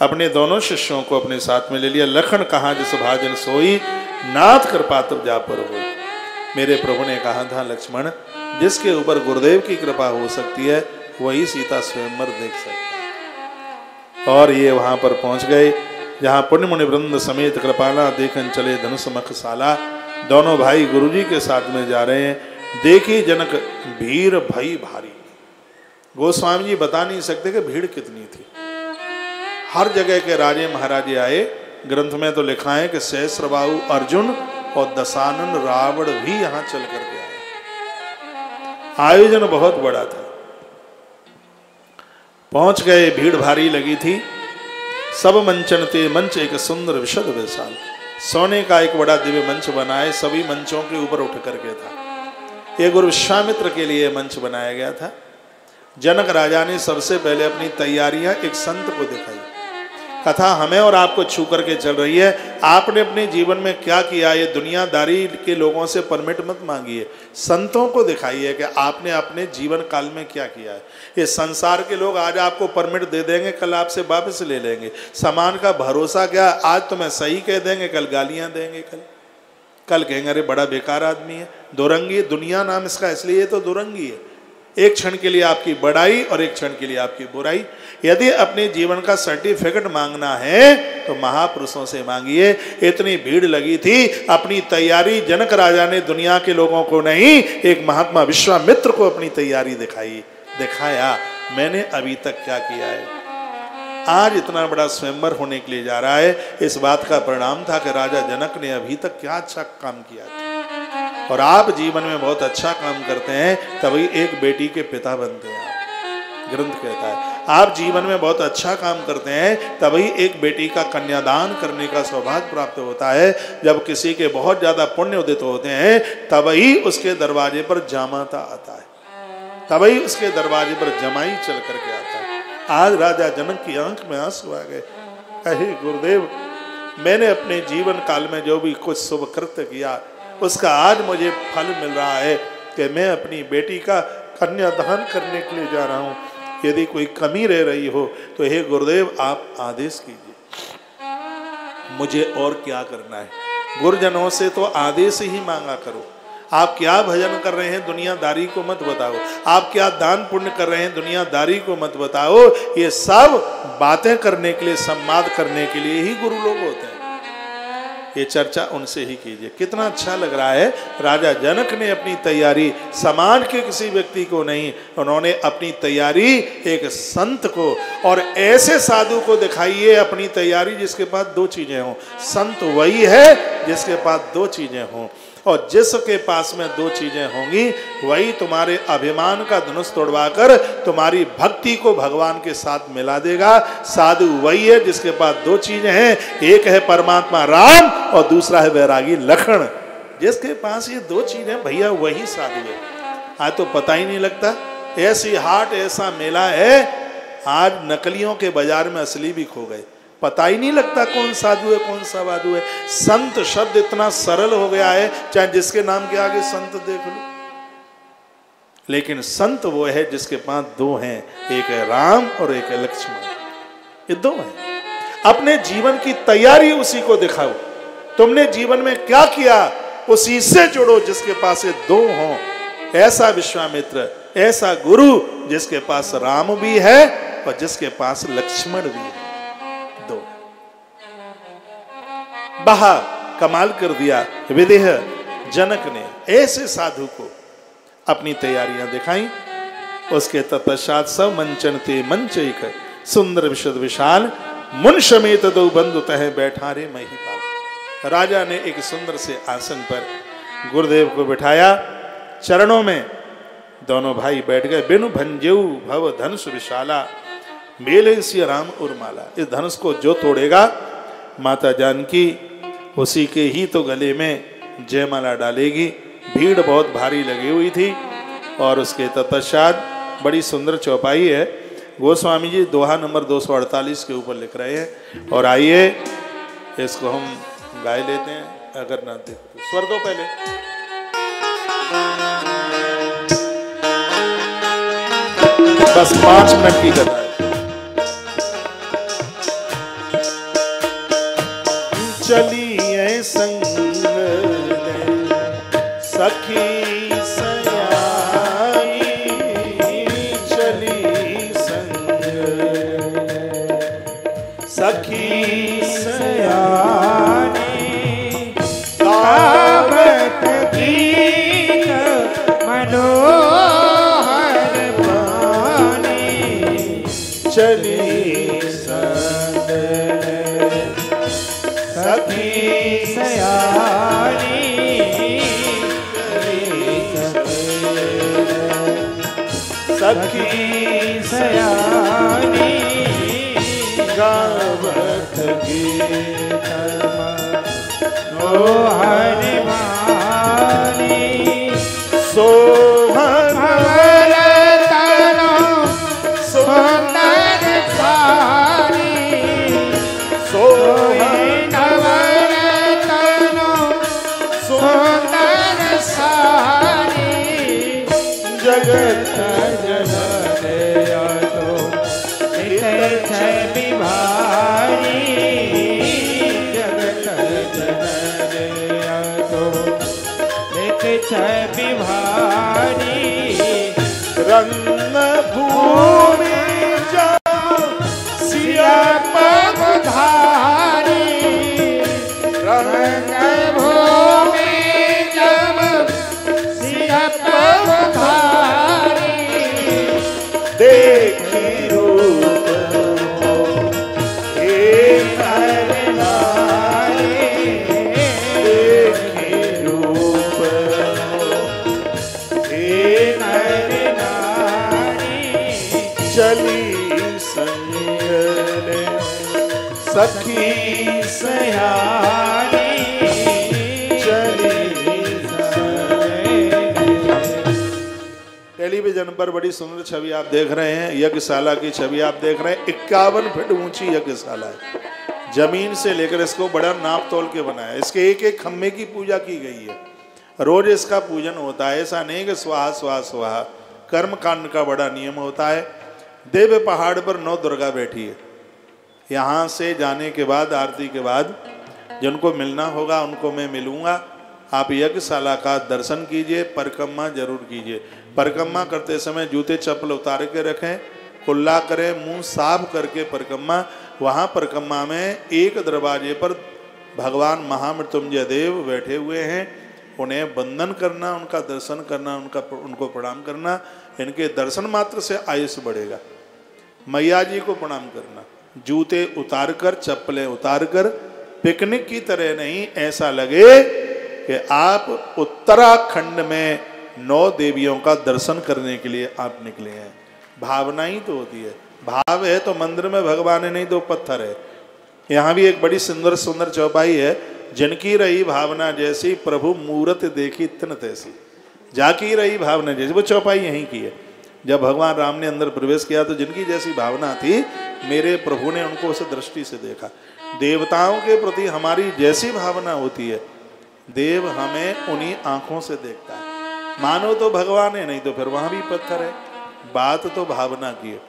अपने दोनों शिष्यों को अपने साथ में ले लिया। लखन कहा जिस भाजन सोई, नाथ कृपा तब जा पर हो। मेरे प्रभु ने कहा था, लक्ष्मण, जिसके ऊपर गुरुदेव की कृपा हो सकती है वही सीता स्वयंवर देख सकता है। और ये वहां पर पहुंच गए जहाँ पुण्य मुनि वृंद समेत कृपाला देखन चले धनुष मखशाला। दोनों भाई गुरुजी के साथ में जा रहे हैं। देखी जनक भीड़ भई भारी। गोस्वामी जी बता नहीं सकते कि भीड़ कितनी थी। हर जगह के राजे महाराजे आए। ग्रंथ में तो लिखा है कि सहस्रबाहु अर्जुन और दशानन रावण भी यहाँ चल करके आए। आयोजन बहुत बड़ा था। पहुंच गए, भीड़ भारी लगी थी। सब मंचन ते मंच एक सुंदर विशद विशाल। सोने का एक बड़ा दिव्य मंच बनाए, सभी मंचों के ऊपर उठ करके था। ये गुरु विश्वामित्र के लिए मंच बनाया गया था। जनक राजा ने सबसे पहले अपनी तैयारियां एक संत को दिखाई। कथा हमें और आपको छू करके चल रही है। आपने अपने जीवन में क्या किया, ये दुनियादारी के लोगों से परमिट मत मांगिए, संतों को दिखाइए कि आपने अपने जीवन काल में क्या किया है। ये संसार के लोग आज आपको परमिट दे देंगे, कल आपसे वापस ले लेंगे। सामान का भरोसा क्या, आज तुम्हें सही कह देंगे, कल गालियां देंगे, कल कहेंगे अरे बड़ा बेकार आदमी है। दुरंगी दुनिया नाम इसका, इसलिए तो दुरंगी है। एक क्षण के लिए आपकी बड़ाई और एक क्षण के लिए आपकी बुराई। यदि अपने जीवन का सर्टिफिकेट मांगना है तो महापुरुषों से मांगिए। इतनी भीड़ लगी थी, अपनी तैयारी जनक राजा ने दुनिया के लोगों को नहीं, एक महात्मा विश्वामित्र को अपनी तैयारी दिखाया। मैंने अभी तक क्या किया है। आज इतना बड़ा स्वयंवर होने के लिए जा रहा है। इस बात का परिणाम था कि राजा जनक ने अभी तक क्या अच्छा काम किया था। और आप जीवन में बहुत अच्छा काम करते हैं तभी एक बेटी के पिता बनते हैं। ग्रंथ कहता है आप जीवन में बहुत अच्छा काम करते हैं तभी एक बेटी का कन्यादान करने का सौभाग्य प्राप्त होता है। जब किसी के बहुत ज्यादा पुण्य उदित होते हैं तभी उसके दरवाजे पर जामाता आता है, तभी उसके दरवाजे पर जमाई चल करके आता है। आज राजा जनक की आंख में आंसू आ गए। अहे गुरुदेव, मैंने अपने जीवन काल में जो भी कुछ शुभ कृत्य किया उसका आज मुझे फल मिल रहा है कि मैं अपनी बेटी का कन्यादान करने के लिए जा रहा हूँ। यदि कोई कमी रह रही हो तो हे गुरुदेव आप आदेश कीजिए, मुझे और क्या करना है। गुरुजनों से तो आदेश ही मांगा करो। आप क्या भजन कर रहे हैं दुनियादारी को मत बताओ, आप क्या दान पुण्य कर रहे हैं दुनियादारी को मत बताओ। ये सब बातें करने के लिए, संवाद करने के लिए ही गुरु लोग होते हैं। ये चर्चा उनसे ही कीजिए। कितना अच्छा लग रहा है, राजा जनक ने अपनी तैयारी समाज के किसी व्यक्ति को नहीं, उन्होंने अपनी तैयारी एक संत को, और ऐसे साधु को दिखाइए अपनी तैयारी जिसके पास दो चीजें हों। संत वही है जिसके पास दो चीजें हों, और जिसके पास में दो चीजें होंगी वही तुम्हारे अभिमान का धनुष तोड़वाकर तुम्हारी भक्ति को भगवान के साथ मिला देगा। साधु वही है जिसके पास दो चीजें हैं, एक है परमात्मा राम और दूसरा है वैरागी लखन। जिसके पास ये दो चीजें, भैया वही साधु है। आज तो पता ही नहीं लगता, ऐसी हाट ऐसा मेला है, आज नकलियों के बाजार में असली भी खो गए, पता ही नहीं लगता कौन साधु है कौन सा साधु है। संत शब्द इतना सरल हो गया है, चाहे जिसके नाम के आगे संत देख लो, लेकिन संत वो है जिसके पास दो हैं, एक है राम और एक है लक्ष्मण। ये दो हैं। अपने जीवन की तैयारी उसी को दिखाओ। तुमने जीवन में क्या किया उसी से जुड़ो जिसके पास ये दो हों। ऐसा विश्वामित्र, ऐसा गुरु जिसके पास राम भी है और जिसके पास लक्ष्मण भी है। दो बहा कमाल कर दिया विदेह जनक ने, ऐसे साधु को अपनी तैयारियां दिखाई। उसके तत्पश्चात सब मंचनते मंचैक सुंदर विशद विशाल मुन समेत दो बंधु तह बैठा रे महिपाल। राजा ने एक सुंदर से आसन पर गुरुदेव को बिठाया, चरणों में दोनों भाई बैठ गए। बिनु भंजेऊ भव धनुष विशाला मेले सिया राम उर्माला। इस धनुष को जो तोड़ेगा माता जानकी उसी के ही तो गले में जयमाला डालेगी। भीड़ बहुत भारी लगी हुई थी और उसके तत्पश्चात बड़ी सुंदर चौपाई है। गोस्वामी जी दोहा नंबर 248 के ऊपर लिख रहे हैं, और आइए इसको हम गाय लेते हैं। अगर ना देखो तो स्वर दो पहले। बस 5 मिनट की कथा है। चलिए संग सखी सयानी, चली संग सखी सयानी, गावत गीत मनोहर वाणी, चली संग सखी सयानी, सखी सयानी, गावत गीत मनोहर वाणी, सोहन तनो सुंदर सारी, सोहन तनो सुंदर सारी, जगत रंग भूमि जब सिया पगधारी, रंग भूमि जब सिया पगधारी, देखी रूप हे नर नारी, देखी रूप हे नर नारी, चली संग सखी सयानी, चली टेलीविजन पर बड़ी सुंदर छवि आप देख रहे हैं, यज्ञशाला की छवि आप देख रहे हैं। 51 फीट ऊंची यज्ञशाला है। जमीन से लेकर इसको बड़ा नाप तोल के बनाया। इसके एक एक खम्भे की पूजा की गई है। रोज इसका पूजन होता है। ऐसा नहीं कि स्वाहा स्वाहा स्वाहा, कर्म कांड का बड़ा नियम होता है। देव पहाड़ पर 9 दुर्गा बैठी है। यहाँ से जाने के बाद, आरती के बाद जिनको मिलना होगा उनको मैं मिलूंगा। आप यज्ञशाला का दर्शन कीजिए, परिक्रमा जरूर कीजिए। परिक्रमा करते समय जूते चप्पल उतार के रखें, कुल्ला करें, मुंह साफ करके परिक्रमा। वहाँ परिक्रमा में एक दरवाजे पर भगवान महामृत्युंजय देव बैठे हुए हैं, उन्हें वंदन करना, उनका दर्शन करना, उनको प्रणाम करना। इनके दर्शन मात्र से आयुष बढ़ेगा। मैया जी को प्रणाम करना, जूते उतार कर, चप्पलें उतार कर, पिकनिक की तरह नहीं, ऐसा लगे कि आप उत्तराखंड में 9 देवियों का दर्शन करने के लिए आप निकले हैं। भावना ही तो होती है। भाव है तो मंदिर में भगवान है, नहीं तो पत्थर है। यहाँ भी एक बड़ी सुंदर सुंदर चौपाई है, जिनकी रही भावना जैसी, प्रभु मूरत देखी तिन तैसी। जाकी रही भावना जैसी, वो चौपाई यहीं की है। जब भगवान राम ने अंदर प्रवेश किया तो जिनकी जैसी भावना थी, मेरे प्रभु ने उनको उस दृष्टि से देखा। देवताओं के प्रति हमारी जैसी भावना होती है, देव हमें उन्हीं आंखों से देखता है। मानो तो भगवान है, नहीं तो फिर वहां भी पत्थर है। बात तो भावना की है।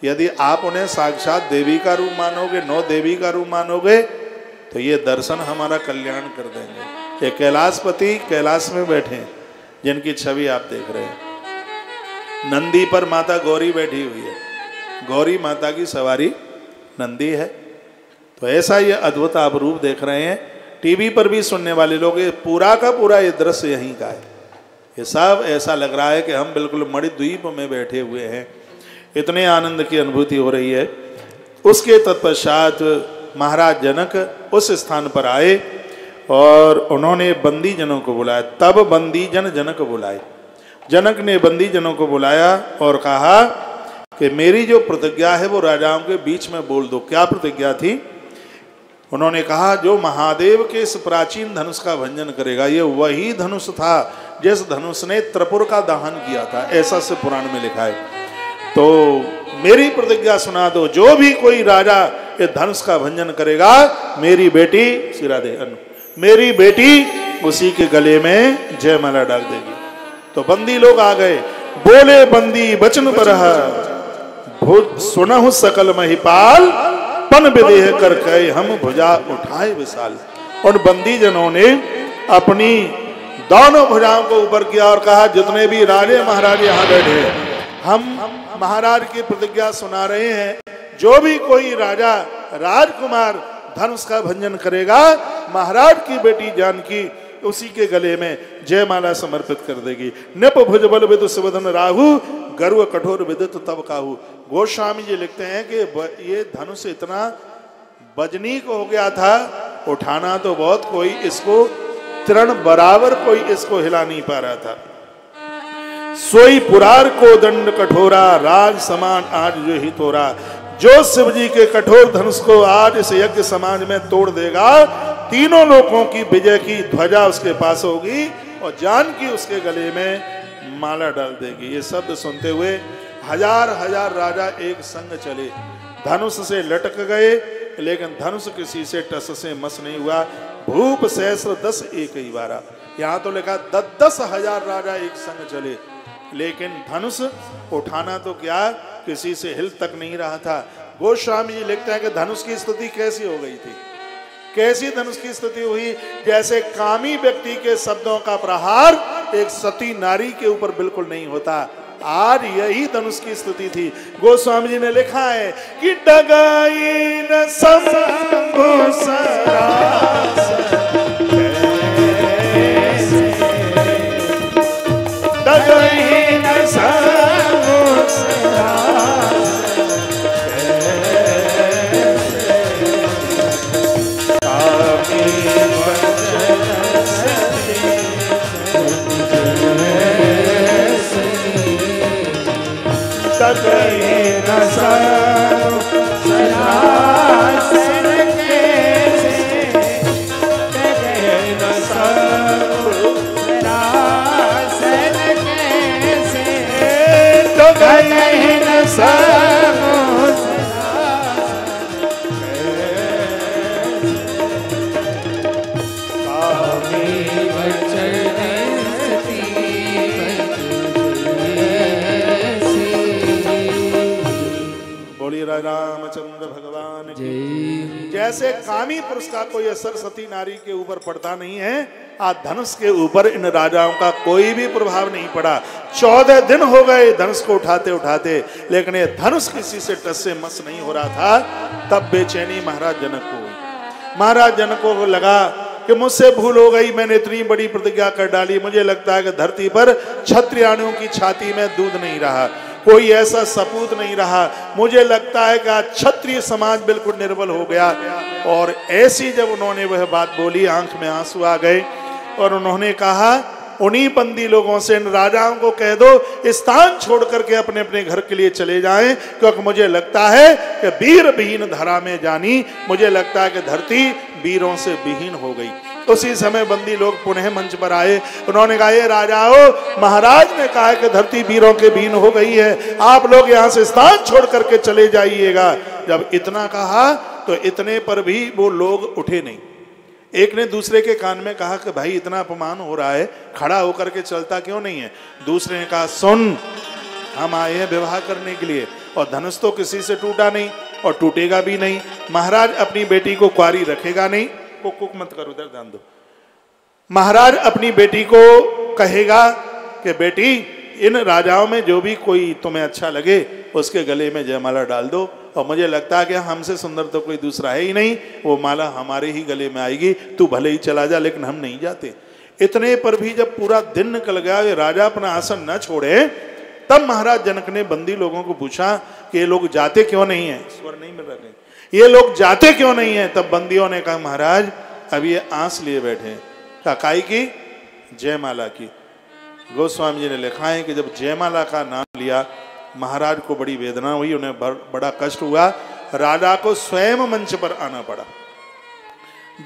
यदि आप उन्हें साक्षात देवी का रूप मानोगे, 9 देवी का रूप मानोगे, तो ये दर्शन हमारा कल्याण कर देंगे। ये कैलाशपति कैलाश में बैठे हैं, जिनकी छवि आप देख रहे हैं। नंदी पर माता गौरी बैठी हुई है, गौरी माता की सवारी नंदी है। तो ऐसा ये अद्भुत आप रूप देख रहे हैं। टीवी पर भी सुनने वाले लोग, ये पूरा का पूरा ये दृश्य यहीं का है। ये सब ऐसा लग रहा है कि हम बिल्कुल मणिद्वीप में बैठे हुए हैं। इतने आनंद की अनुभूति हो रही है। उसके तत्पश्चात महाराज जनक उस स्थान पर आए और उन्होंने बंदी जनों को बुलाया। तब बंदी जन जनक बुलाए। जनक ने बंदी जनों को बुलाया और कहा कि मेरी जो प्रतिज्ञा है वो राजाओं के बीच में बोल दो। क्या प्रतिज्ञा थी? उन्होंने कहा, जो महादेव के इस प्राचीन धनुष का भंजन करेगा, ये वही धनुष था जिस धनुष ने त्रिपुर का दहन किया था, ऐसा से पुराण में लिखा है। तो मेरी प्रतिज्ञा सुना दो, जो भी कोई राजा ये धनुष का भंजन करेगा, मेरी बेटी सिरा दे मेरी बेटी उसी के गले में जयमाला डाल देगी। तो बंदी लोग आ गए। बोले बंदी बचन बरह, सुनहु सकल महिपाल, पन विदेह कर कहे हम भुजा उठाए विशाल। उन बंदी जनों ने अपनी दोनों भुजाओं को ऊपर किया और कहा, जितने भी राजे महाराज यहाँ बैठे, हम महाराज की प्रतिज्ञा सुना रहे हैं, जो भी कोई राजा राजकुमार धनुष का भंजन करेगा, महाराज की बेटी जानकी उसी के गले में जयमाला समर्पित कर देगी। नृप भुज बल विदु सुवदन राहु, गर्व कठोर विदित तब काहू। गोस्वामी जी लिखते हैं कि ये धनुष इतना वजनीक हो गया था, उठाना तो बहुत, कोई इसको तृण बराबर कोई इसको हिला नहीं पा रहा था। सोई पुरार को दंड कठोरा, राज समान आज जो ही तोरा। जो शिव जी के कठोर धनुष को आज इस यज्ञ समाज में तोड़ देगा, तीनों लोगों की विजय की ध्वजा उसके पास होगी और जानकी उसके गले में माला डाल देगी। ये शब्द सुनते हुए हजार हजार राजा एक संग चले, धनुष से लटक गए, लेकिन धनुष किसी से टस से मस नहीं हुआ। भूप सहस्र 10 एक ही बारा। यहाँ तो लिखा 10 हजार राजा एक संग चले, लेकिन धनुष उठाना तो क्या, किसी से हिल तक नहीं रहा था। गोस्वामी जी लिखते हैं कि धनुष की स्थिति कैसी हो गई थी। कैसी धनुष की स्थिति हुई? जैसे कामी व्यक्ति के शब्दों का प्रहार एक सती नारी के ऊपर बिल्कुल नहीं होता। आज यही धनुष की स्थिति थी। गोस्वामी जी ने लिखा है कि डगाई न संभो सरास, डगाई न संभो सरास, जैसे कामी पुरुष का कोई असर सती नारी के ऊपर पड़ता नहीं है, आज धनुष के ऊपर इन राजाओं का कोई भी प्रभाव नहीं पड़ा। 14 दिन हो गए धनुष को उठाते उठाते, लेकिन ये धनुष किसी से टस से मस नहीं हो रहा था। तब बेचैनी महाराज जनक को हुई। महाराज जनक को लगा कि मुझसे भूल हो गई, मैंने इतनी बड़ी प्रतिज्ञा कर डाली। मुझे लगता है कि धरती पर क्षत्रियाणियों की छाती में दूध नहीं रहा, कोई ऐसा सपूत नहीं रहा। मुझे लगता है कि आज क्षत्रिय समाज बिल्कुल निर्बल हो गया। और ऐसी जब उन्होंने वह बात बोली, आंख में आंसू आ गए और उन्होंने कहा, उन्हीं बंदी लोगों से, इन राजाओं को कह दो स्थान छोड़ करके अपने अपने घर के लिए चले जाएं, क्योंकि मुझे लगता है कि वीर विहीन धरा में जानी, मुझे लगता है कि धरती वीरों से विहीन हो गई। उसी समय बंदी लोग पुनः मंच पर आए। उन्होंने कहा, ये राजाओं, महाराज ने कहा कि धरती वीरों के विहीन हो गई है, आप लोग यहाँ से स्थान छोड़ करके चले जाइएगा। जब इतना कहा तो इतने पर भी वो लोग उठे नहीं। एक ने दूसरे के कान में कहा कि भाई इतना अपमान हो रहा है, खड़ा होकर के चलता क्यों नहीं है। दूसरे ने कहा, सुन, हम आए हैं विवाह करने के लिए, और धनुष तो किसी से टूटा नहीं और टूटेगा भी नहीं। महाराज अपनी बेटी को कुंवारी रखेगा नहीं। कुक मत करो, उधर ध्यान दो। महाराज अपनी बेटी को कहेगा कि बेटी, इन राजाओं में जो भी कोई तुम्हें अच्छा लगे उसके गले में जयमाला डाल दो, और मुझे लगता है कि हमसे सुंदर तो कोई दूसरा है ही नहीं, वो माला हमारे ही गले में आएगी, तू भले ही चला जा, लेकिन हम नहीं जाते। इतने पर भी जब पूरा दिन निकल गया, ये राजा अपना आसन न छोड़े, तब महाराज जनक ने बंदी लोगों को पूछा कि ये लोग जाते क्यों नहीं है। स्वर नहीं मिल रहा, ये लोग जाते क्यों नहीं है। तब बंदियों ने कहा, महाराज अभी ये आंस लिए बैठे हैं। काई की? जयमाला की। गोस्वामी जी ने लिखा है कि जब जयमाला का नाम लिया, महाराज को बड़ी वेदना हुई, उन्हें बड़ा कष्ट हुआ। राजा को स्वयं मंच पर आना पड़ा।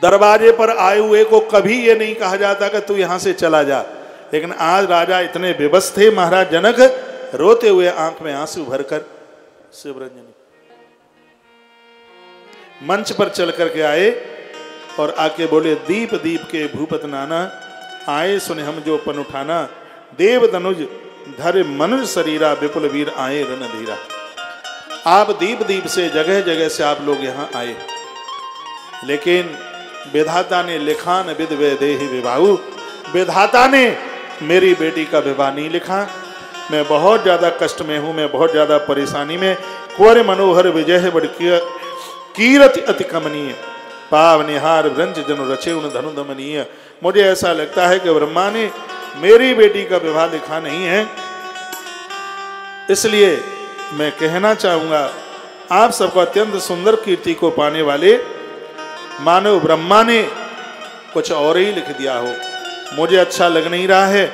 दरवाजे पर आए हुए को कभी ये नहीं कहा जाता कि तू यहां से चला जा, लेकिन आज राजा इतने बेबस थे, महाराज जनक रोते हुए आंख में आंसू भरकर शिवरंजनी मंच पर चल करके आए और आके बोले, दीप दीप के भूपत नाना, आए सुने हम जो पन उठाना, देव धनुज धर मनुज शरीरा, विपुल वीर आए रणधीरा। आप दीप दीप से जगह जगह से आप लोग यहाँ आए, लेकिन विधाता ने लिखा न विद वैदेहि विवाहु, विधाता ने मेरी बेटी का विवाह नहीं लिखा। मैं बहुत ज्यादा कष्ट में हूं, मैं बहुत ज्यादा परेशानी में। कुंवर मनोहर विजय बड़ कीरति अति कमनीय, पावनिहार व्रंज जनु रचे उन धनु दमनीय। मुझे ऐसा लगता है कि ब्रह्मा ने मेरी बेटी का विवाह लिखा नहीं है। इसलिए मैं कहना चाहूंगा, आप सबको अत्यंत सुंदर कीर्ति को पाने वाले मानव ब्रह्मा ने कुछ और ही लिख दिया हो, मुझे अच्छा लग नहीं रहा है।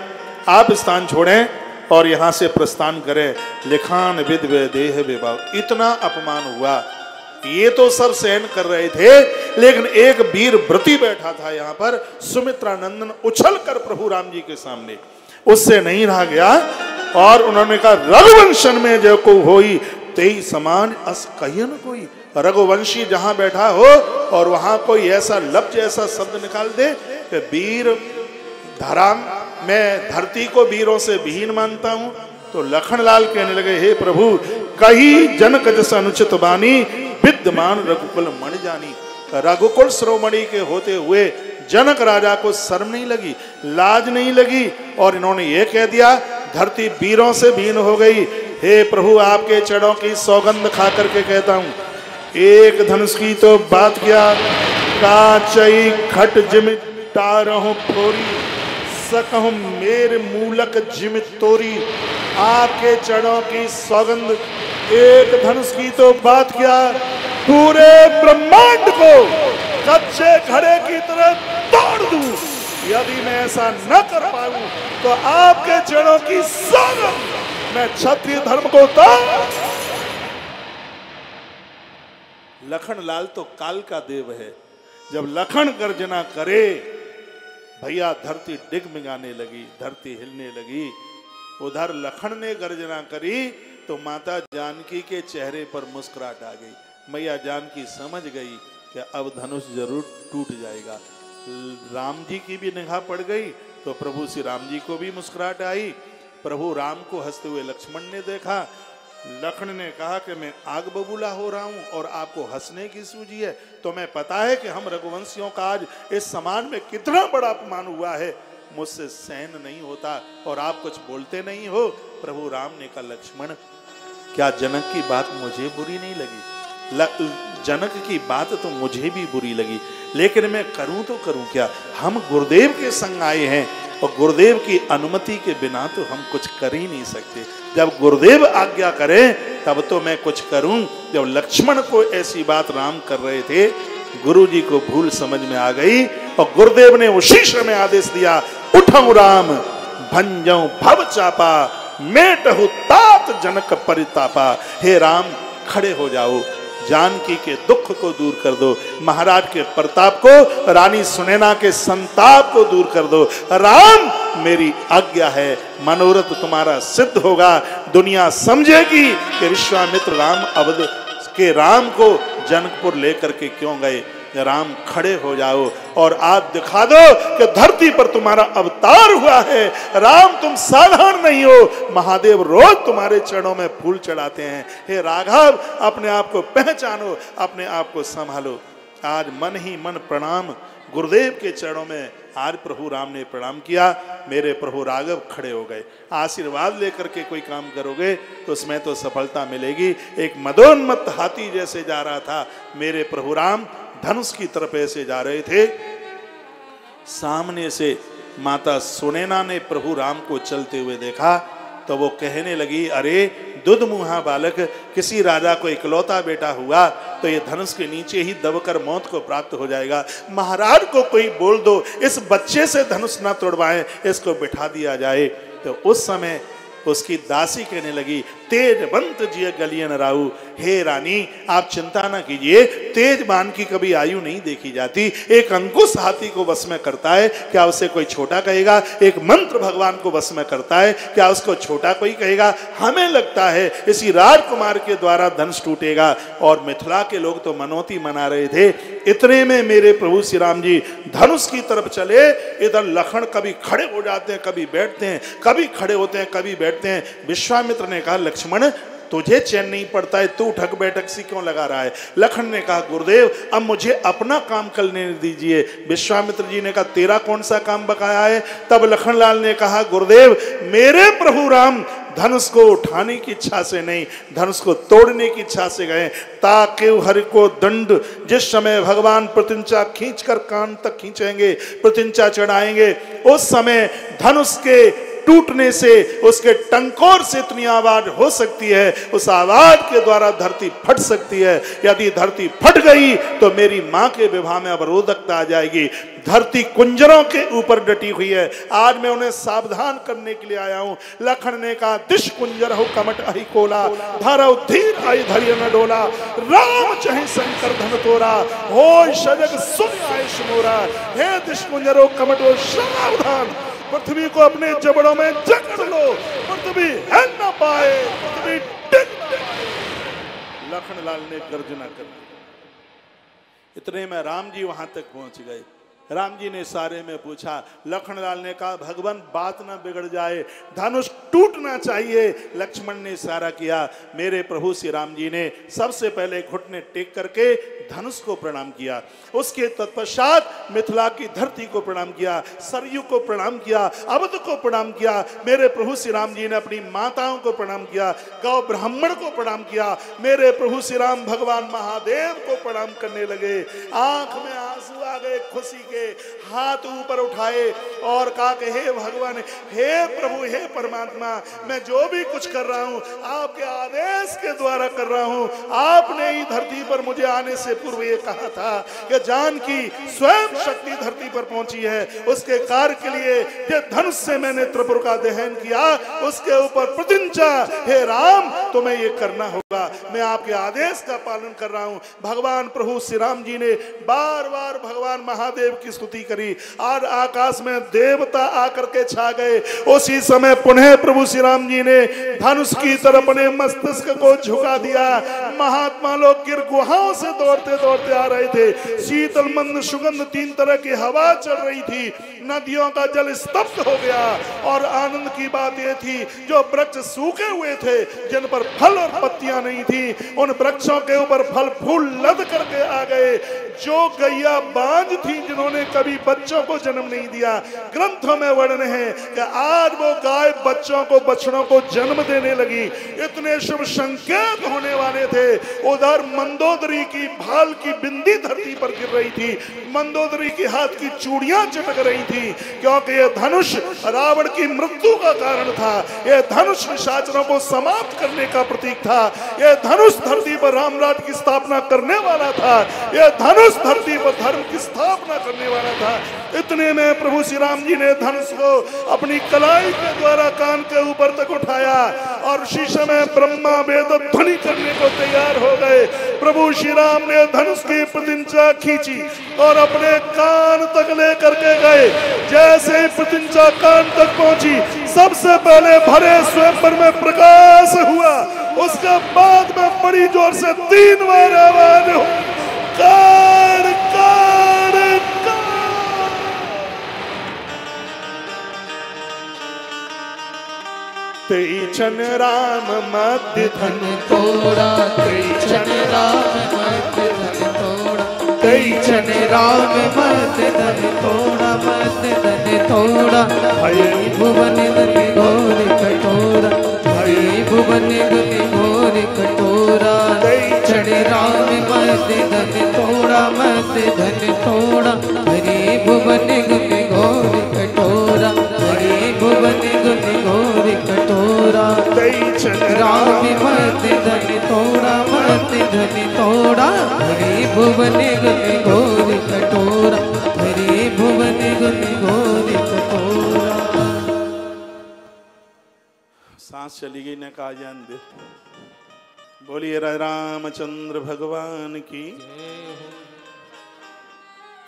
आप स्थान छोड़ें और यहां से प्रस्थान करें। लिखान विद वैदेह विवाह। इतना अपमान हुआ, ये तो सब सहन कर रहे थे, लेकिन एक वीर व्रती बैठा था यहाँ पर, सुमित्रा नंदन, उछल कर प्रभु राम जी के सामने, उससे नहीं रहा गया। और उन्होंने कहा, रघुवंशन में जो को होई तेई समान अस कहियन कोई। रघुवंशी जहां बैठा हो और वहां कोई ऐसा लफ्ज, ऐसा शब्द निकाल दे कि वीर धरा, मैं धरती को वीरों से विहीन मानता हूं, तो लखनलाल कहने लगे, हे प्रभु, कही जनक जस अनुचित बानी, विद्यमान रघुकुल मणि जानी। रघुकुल श्रोमणि के होते हुए जनक राजा को शर्म नहीं लगी, लाज नहीं लगी, और इन्होंने ये कह दिया, धरती वीरों से विहीन हो गई। हे प्रभु, आपके चरणों की सौगंध खा करके कहता हूं, एक धनुष की तो बात किया, काचई खट जिम तारहु फोरी, सकहु मेरे मूलक जिम तोरी। आपके चरणों की सौगंध, एक धनुष की तो बात किया, पूरे ब्रह्मांड को कच्चे घड़े की तरह तोड़ दूं। यदि मैं ऐसा न कर पाऊं तो आपके चरणों की सौगंध, मैं क्षत्रिय धर्म को तोड़। लखन लाल तो काल का देव है। जब लखन गर्जना करे, भैया धरती डिगमिगाने लगी, धरती हिलने लगी। उधर लखन ने गर्जना करी तो माता जानकी के चेहरे पर मुस्कुराहट आ गई। मैया जानकी समझ गई कि अब धनुष जरूर टूट जाएगा। राम जी की भी निगाह पड़ गई तो प्रभु श्री राम जी को भी मुस्कुराहट आई। प्रभु राम को हंसते हुए लक्ष्मण ने देखा, लखन ने कहा कि मैं आग बबूला हो रहा हूं और आपको हंसने की सूझी है। तुम्हें पता है कि हम रघुवंशियों का आज इस समाज में कितना बड़ा अपमान हुआ है, मुझसे सहन नहीं होता और आप कुछ बोलते नहीं हो। प्रभु राम ने कहा, लक्ष्मण क्या जनक की बात मुझे बुरी नहीं लगी? जनक की बात तो मुझे भी बुरी लगी, लेकिन मैं करूं तो करूं क्या? हम गुरुदेव के संग आए हैं और गुरुदेव की अनुमति के बिना तो हम कुछ कर ही नहीं सकते। जब गुरुदेव आज्ञा करें तब तो मैं कुछ करूं। जब लक्ष्मण को ऐसी बात राम कर रहे थे, गुरुजी को भूल समझ में आ गई और गुरुदेव ने उसी समय आदेश दिया, उठो राम भंजो भव चापा, मेटहु तात जनक परितापा। हे राम खड़े हो जाओ, जानकी के दुख को दूर कर दो, महाराज के प्रताप को, रानी सुनैना के संताप को दूर कर दो। राम मेरी आज्ञा है, मनोरथ तुम्हारा सिद्ध होगा। दुनिया समझेगी कि विश्वामित्र राम अवध के राम को जनकपुर लेकर के क्यों गए। राम खड़े हो जाओ और आप दिखा दो कि धरती पर तुम्हारा अवतार हुआ है। राम तुम साधारण नहीं हो, महादेव रोज तुम्हारे चरणों में फूल चढ़ाते हैं। हे राघव अपने आप को पहचानो, अपने आप को संभालो। आज मन ही मन प्रणाम गुरुदेव के चरणों में आज प्रभु राम ने प्रणाम किया। मेरे प्रभु राघव खड़े हो गए। आशीर्वाद लेकर के कोई काम करोगे तो उसमें तो सफलता मिलेगी। एक मदोन्मत्त हाथी जैसे जा रहा था मेरे प्रभु राम, धनुष की तरफ ऐसे जा रहे थे। सामने से माता सुनैना ने प्रभु राम को चलते हुए देखा तो वो कहने लगी, अरे दुधमुहा बालक, किसी राजा को इकलौता बेटा हुआ तो ये धनुष के नीचे ही दबकर मौत को प्राप्त हो जाएगा। महाराज को कोई बोल दो इस बच्चे से धनुष ना तोड़वाएं, इसको बिठा दिया जाए। तो उस समय उसकी दासी कहने लगी, तेजवंत जिय गलियन राहु। हे रानी आप चिंता ना कीजिए, तेजवान की कभी आयु नहीं देखी जाती। एक अंकुश हाथी को वश में करता है, क्या उसे कोई छोटा कहेगा? एक मंत्र भगवान को वश में करता है, क्या उसको छोटा कोई कहेगा? हमें लगता है इसी राजकुमार के द्वारा धनुष टूटेगा। और मिथिला के लोग तो मनौती मना रहे थे। इतने में मेरे प्रभु श्री राम जी धनुष की तरफ चले। इधर लखन कभी खड़े हो जाते हैं, कभी बैठते हैं, कभी खड़े होते हैं, कभी बैठते हैं। विश्वामित्र ने कहा, लक्ष्मण तुझे चैन नहीं पड़ता है, तू ठग बैठक सी क्यों लगा रहा है? लखन ने कहा, गुरुदेव अब मुझे अपना काम करने दीजिए। विश्वामित्र जी ने कहा, तेरा कौन सा काम बकाया है? तब लखनलाल ने कहा, गुरुदेव मेरे प्रभु राम धनुष को उठाने की इच्छा से नहीं, धनुष को तोड़ने की इच्छा से गए। ताकि हरि को दंड जिस समय भगवान प्रतिंचा खींचकर कान तक खींचेंगे, प्रतिंचा चढ़ाएंगे, उस समय धनुष के टूटने से, उसके टंकोर से इतनी आवाज हो सकती है, उस आवाज के द्वारा धरती फट सकती है। यदि धरती फट गई तो मेरी मां के विवाह में अवरोधकता आ जाएगी। धरती कुंजरों के ऊपर डटी हुई है, आज मैं उन्हें सावधान करने के लिए आया हूं। लखन ने कहा, दिश कुंजर हो कमट अहि कोला, धरौ धीर आई धैर्य न डोला, राम चाहे शंकर धन तोरा, हो सजग सुन आयुष मोरा। हे दिश कुंजर हो कमट हो, सावधान, पृथ्वी को अपने जबड़ों में जकड़ लो, पृथ्वी हिल न पाए, पृथ्वी टिक न पाए। लखनलाल ने गर्जना कर दी। इतने में राम जी वहां तक पहुंच गए। राम जी ने सारे में पूछा। लखनलाल ने कहा, भगवान बात ना बिगड़ जाए, धनुष टूटना चाहिए। लक्ष्मण ने इशारा किया। मेरे प्रभु श्री राम जी ने सबसे पहले घुटने टेक करके धनुष को प्रणाम किया। उसके तत्पश्चात मिथिला की धरती को प्रणाम किया, सरयू को प्रणाम किया, अवध को प्रणाम किया। मेरे प्रभु श्री राम जी ने अपनी माताओं को प्रणाम किया, गौ ब्राह्मण को प्रणाम किया। मेरे प्रभु श्री राम भगवान महादेव को प्रणाम करने लगे। आंख में आंसू आ गए खुशी के, हाथ ऊपर उठाए और कहा कि हे भगवान, हे प्रभु, हे परमात्मा, मैं जो भी कुछ कर रहा हूं आपके आदेश के द्वारा कर रहा हूं। आपने ही धरती पर मुझे आने से पूर्व ये कहा था कि जानकी स्वयं शक्ति धरती पर पहुंची है, उसके कार्य के लिए जो धनुष से मैंने त्रिपुर का दहन किया उसके ऊपर प्रतिज्ञा, हे राम तुम्हें ये करना होगा। मैं आपके आदेश का पालन कर रहा हूं। भगवान प्रभु श्री राम जी ने बार बार भगवान महादेव की स्तुति करी और आकाश में देवता आकर के छा गए। उसी समय पुनः प्रभु श्री राम जी ने धनुष की तरफ अपने मस्तिष्क को झुका दिया। महात्मा लोग गिर गुहाओं से दौड़ते दौड़ते आ रहे थे। शीतल मंद सुगंध तीन तरह की हवा चल रही थी। नदियों का जल स्तब्ध हो गया। और आनंद की बात यह थी, जो वृक्ष सूखे हुए थे, जिन पर फल और पत्तियां नहीं थी, उन वृक्षों के ऊपर फल फूल लद करके आ गए। जो गैया बांझ थी, जिन्होंने कभी बच्चों को जन्म नहीं दिया, ग्रंथों में वर्णन है कि आज वो गाय बच्चों को, बछड़ों को जन्म देने लगी। इतने शुभ संकेत होने वाले थे। उधर मंदोदरी की भाल की बिंदी धरती पर गिर रही थी, मंदोदरी की हाथ की चूड़ियां चटक रही थी, क्योंकि यह धनुष रावण की मृत्यु का कारण था। यह धनुष निशाचरों को समाप्त करने का प्रतीक था। यह धनुष धरती पर रामराज की स्थापना करने वाला था। यह धनुष धरती पर धर्म की स्थापना करने वाला था। इतने में प्रभु श्री राम जी ने धनुष को अपनी कलाई के द्वारा कान के ऊपर तक उठाया और उसी समय ब्रह्मा वेद ध्वनि करने को तैयार हो गए। प्रभु श्री राम ने धनुष की प्रतिंचा खींची और अपने कान तक लेकर के गए। जैसे ही प्रतिंचा कान तक पहुंची, सबसे पहले भरे स्वयंवर में प्रकाश हुआ। उसके बाद में बड़ी जोर से 3 बार आवाज हो, कान कान तेईचन राम मध्य धन तोड़ा, तेईचन राम मध्य धन तोड़ा, तेईचन राम मध्य धन तोड़ा, मध्य धन तोड़ा। भई भुवन गति घोर कटोरा, भई भुवन गति घोर कटोरा। तेईचन राम मध्य धन तोड़ा, मध्य धन तोड़ा। हरि भुवन गति घोर कटोरा, हरि भुवन गति घोर कटोरा। तेईचन राम मध्य धन तोड़ा, मध्य धन तोड़ा। हरि भुवन गति घोर कटोरा, हरि भुवन गति घोर कटोरा। सांस चली गई न का जान दे। बोलिए रामचंद्र भगवान की।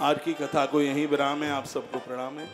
आज की कथा को यहीं विराम है। आप सबको प्रणाम है।